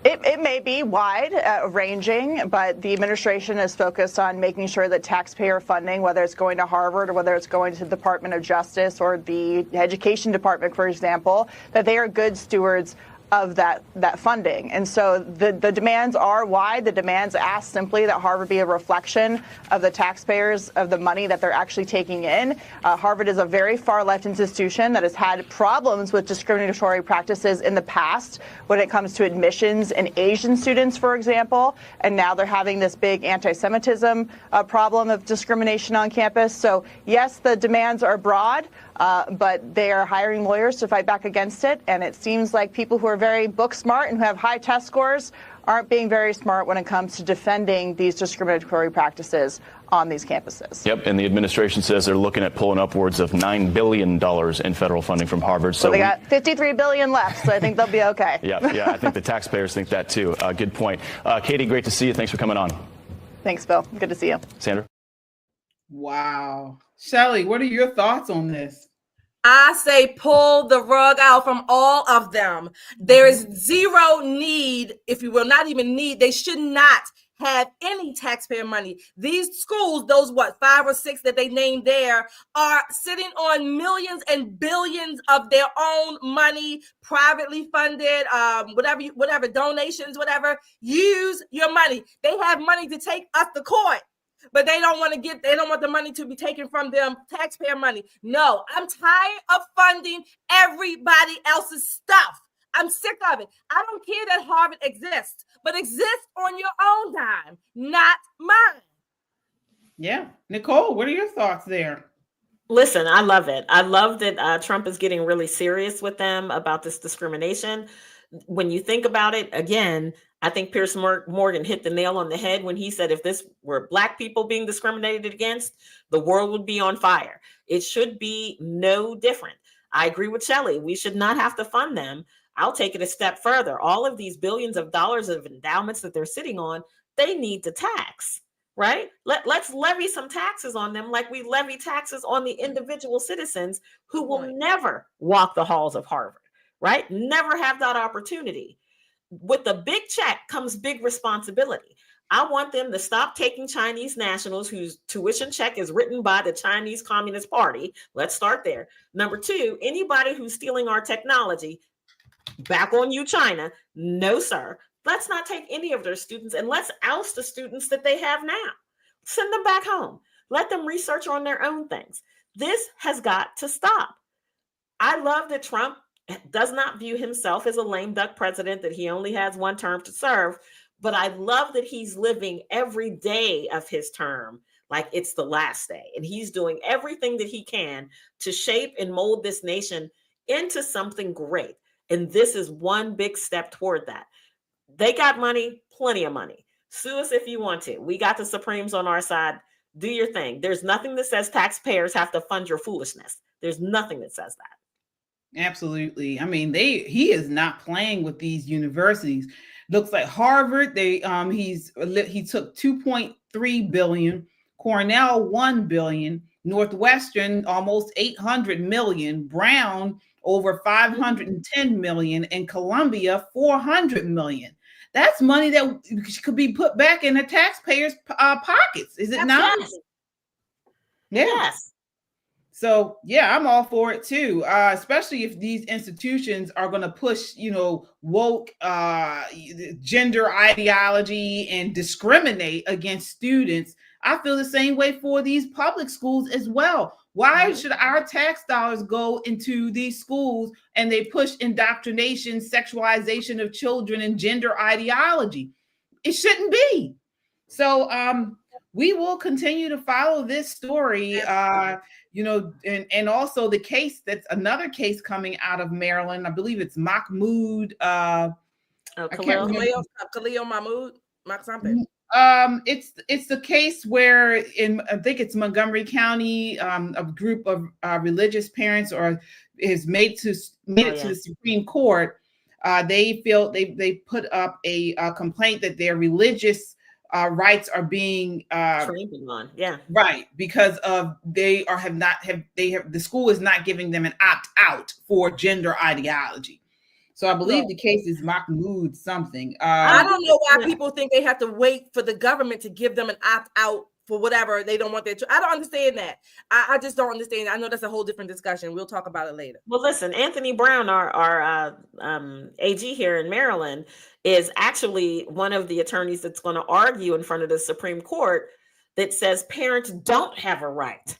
It may be wide ranging, but the administration is focused on making sure that taxpayer funding, whether it's going to Harvard or whether it's going to the Department of Justice or the Education Department, for example, that they are good stewards of that funding. And so the demands are wide. The demands ask simply that Harvard be a reflection of the taxpayers, of the money that they're actually taking in. Harvard is a very far left institution that has had problems with discriminatory practices in the past when it comes to admissions and Asian students, for example. And now they're having this big anti-Semitism problem of discrimination on campus. So yes, the demands are broad, but they are hiring lawyers to fight back against it. And it seems like people who are very book smart and who have high test scores aren't being very smart when it comes to defending these discriminatory practices on these campuses. Yep, and the administration says they're looking at pulling upwards of $9 billion in federal funding from Harvard. So they got $53 billion left, so I think they'll be okay. Yeah, I think the taxpayers think that too. Good point. Katie, great to see you. Thanks for coming on. Thanks, Bill. Good to see you. Sandra? Wow. Shelley, what are your thoughts on this? I say pull the rug out from all of them. There is zero need, if you will, not even need. They should not have any taxpayer money. These schools, those 5 or 6 that they named there, are sitting on millions and billions of their own money, privately funded, whatever donations, whatever. Use your money. They have money to take us to court. But they don't want the money to be taken from them, taxpayer money. No, I'm tired of funding everybody else's stuff. I'm sick of it. I don't care that Harvard exists, but exists on your own dime, not mine. Yeah. Nicole, what are your thoughts there? Listen, I love it. I love that Trump is getting really serious with them about this discrimination. When you think about it, again, I think Piers Morgan hit the nail on the head when he said if this were Black people being discriminated against, the world would be on fire. It should be no different. I agree with Shelley. We should not have to fund them. I'll take it a step further. All of these billions of dollars of endowments that they're sitting on, they need to tax, right? Let's levy some taxes on them like we levy taxes on the individual citizens who will never walk the halls of Harvard, right? Never have that opportunity. With the big check comes big responsibility. I want them to stop taking Chinese nationals whose tuition check is written by the Chinese Communist Party. Let's start there. Number 2, anybody who's stealing our technology, back on you, China. No, sir. Let's not take any of their students, and let's oust the students that they have now. Send them back home. Let them research on their own things. This has got to stop. I love that Trump does not view himself as a lame duck president, that he only has one term to serve. But I love that he's living every day of his term like it's the last day. And he's doing everything that he can to shape and mold this nation into something great. And this is one big step toward that. They got money, plenty of money. Sue us if you want to. We got the Supremes on our side. Do your thing. There's nothing that says taxpayers have to fund your foolishness. There's nothing that says that. Absolutely. I mean, he is not playing with these universities. Looks like Harvard, he took 2.3 billion, Cornell 1 billion, Northwestern almost 800 million, Brown over 510 million, and Columbia 400 million. That's money that could be put back in the taxpayers' pockets, is it not? Yeah. Yes. So, yeah, I'm all for it, too, especially if these institutions are going to push, woke gender ideology and discriminate against students. I feel the same way for these public schools as well. Why should our tax dollars go into these schools and they push indoctrination, sexualization of children, and gender ideology? It shouldn't be. So we will continue to follow this story, and also the case, that's another case coming out of Maryland. I believe it's Mahmoud. Khalil Mahmoud, something. It's the case where I think it's Montgomery County, a group of religious parents is made it to the Supreme Court. They feel they put up a complaint that their religious rights are being on. Yeah, right, because of the school is not giving them an opt-out for gender ideology. So I believe the case is Mahmoud something. I don't know why people think they have to wait for the government to give them an opt-out for whatever they don't want their I don't understand that. I just don't understand. I know that's a whole different discussion. We'll talk about it later. Well, listen, Anthony Brown, our AG here in Maryland, is actually one of the attorneys that's going to argue in front of the Supreme Court that says parents don't have a right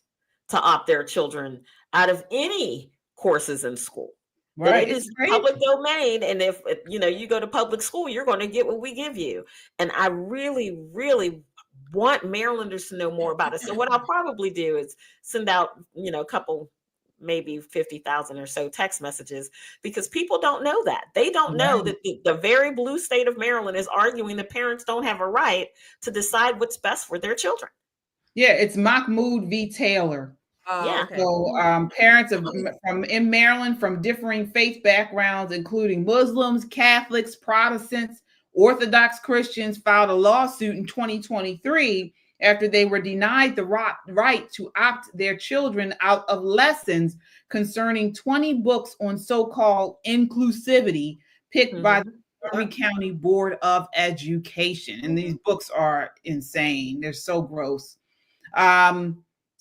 to opt their children out of any courses in school. Right. That it is public domain, and if you go to public school, you're going to get what we give you. And I really, really want Marylanders to know more about it. So what I'll probably do is send out, a couple, maybe 50,000 or so text messages, because people don't know that. They don't know that the very blue state of Maryland is arguing that parents don't have a right to decide what's best for their children. Yeah, it's Mahmoud v. Taylor. Yeah. Okay. So parents in Maryland from differing faith backgrounds, including Muslims, Catholics, Protestants, Orthodox Christians, filed a lawsuit in 2023 after they were denied the right to opt their children out of lessons concerning 20 books on so-called inclusivity picked by the Montgomery County Board of Education. And these books are insane. They're so gross.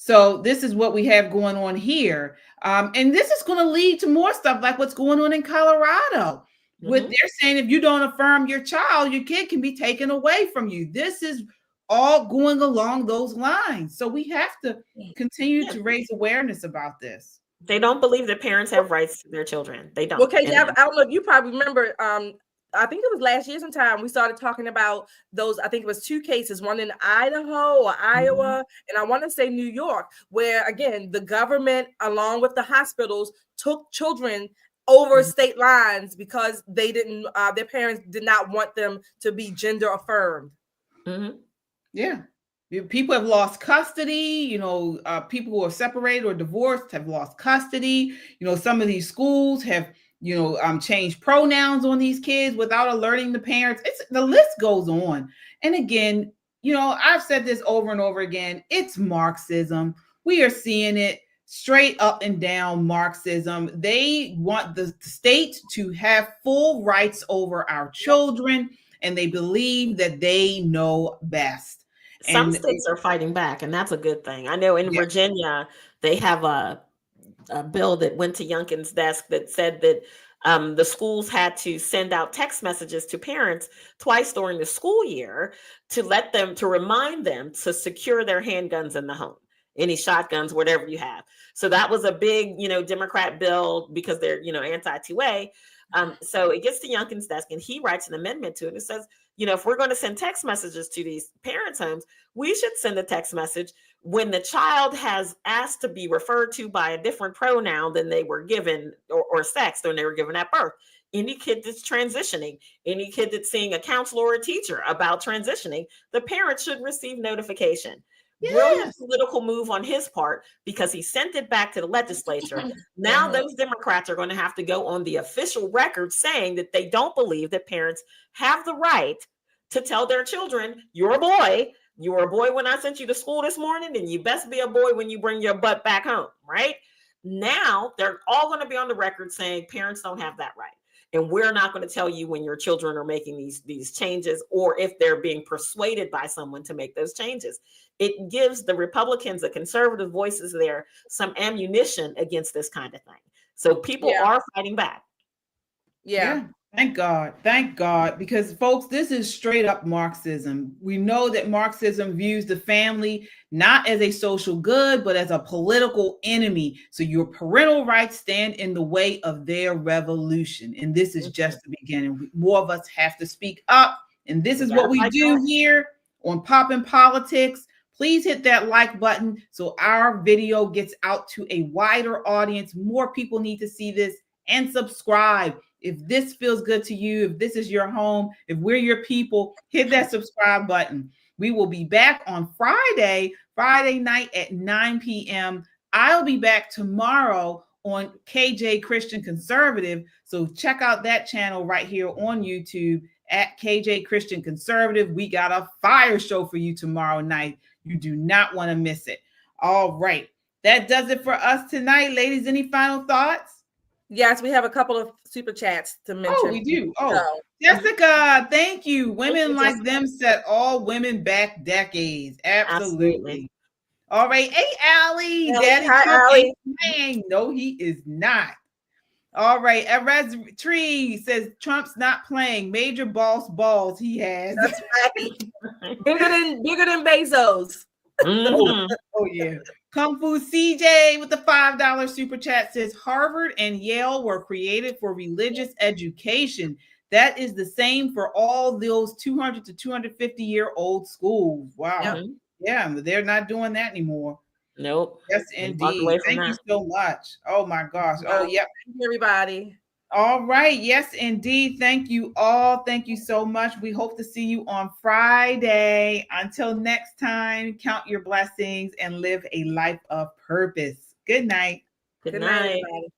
So this is what we have going on here. And this is going to lead to more stuff like what's going on in Colorado. They're saying if you don't affirm your child, your kid can be taken away from you. This is all going along those lines. So we have to continue to raise awareness about this. They don't believe that parents have rights to their children. They don't. Okay, I don't know if you probably remember, I think it was last year sometime we started talking about those. I think it was 2 cases, one in Idaho or Iowa, and I want to say New York, where again the government, along with the hospitals, took children over state lines because they didn't. Their parents did not want them to be gender affirmed. Yeah, people have lost custody. People who are separated or divorced have lost custody. Some of these schools have change pronouns on these kids without alerting the parents. The list goes on. And again, I've said this over and over again. It's Marxism. We are seeing it straight up and down Marxism. They want the state to have full rights over our children, and they believe that they know best. Some states are fighting back, and that's a good thing. I know in Virginia, they have a bill that went to Youngkin's desk that said that the schools had to send out text messages to parents twice during the school year to remind them to secure their handguns in the home, any shotguns, whatever you have. So that was a big, Democrat bill because they're, anti-2A. So it gets to Youngkin's desk and he writes an amendment to it. It says, if we're going to send text messages to these parents' homes, we should send a text message when the child has asked to be referred to by a different pronoun than they were given or sex than they were given at birth. Any kid that's transitioning, any kid that's seeing a counselor or a teacher about transitioning, the parent should receive notification. Brilliant political move on his part because he sent it back to the legislature. Now those Democrats are going to have to go on the official record saying that they don't believe that parents have the right to tell their children, you're a boy. You were a boy when I sent you to school this morning, and you best be a boy when you bring your butt back home, right? Now they're all going to be on the record saying parents don't have that right. And we're not going to tell you when your children are making these changes or if they're being persuaded by someone to make those changes. It gives the Republicans, the conservative voices there, some ammunition against this kind of thing. So people are fighting back. Yeah. Thank God. Thank God. Because folks, this is straight up Marxism. We know that Marxism views the family not as a social good, but as a political enemy. So your parental rights stand in the way of their revolution. And this is just the beginning. More of us have to speak up. And this is what we do here on Poppin' Politics. Please hit that like button so our video gets out to a wider audience. More people need to see this, and subscribe. If this feels good to you, if this is your home, if we're your people, hit that subscribe button. We will be back on Friday night at 9 p.m. I'll be back tomorrow on KJ Christian Conservative. So check out that channel right here on YouTube at KJ Christian Conservative. We got a fire show for you tomorrow night. You do not want to miss it. All right. That does it for us tonight. Ladies, any final thoughts? Yes, we have a couple of super chats to mention. Oh, we do. Oh, So, Jessica, thank you. Women you, like Jessica. them set all women back decades. Absolutely. Absolutely. All right. Hey, Allie. Allie, Daddy hi, Trump Allie. ain't playing. No, he is not. All right. Erez Tree says Trump's not playing. Major boss balls he has. That's right. bigger than Bezos. Oh, yeah. Kung Fu CJ with the $5 super chat says Harvard and Yale were created for religious education. That is the same for all those 200 to 250-year-old schools. Wow. Yep. Yeah, they're not doing that anymore. Nope. Yes, They walk indeed. away from Thank you that. so much. Oh, my gosh. Oh, yep. Thank you, everybody. All right. Yes, indeed. Thank you all. Thank you so much. We hope to see you on Friday. Until next time, count your blessings and live a life of purpose. Good night. Good Good night, night. everybody.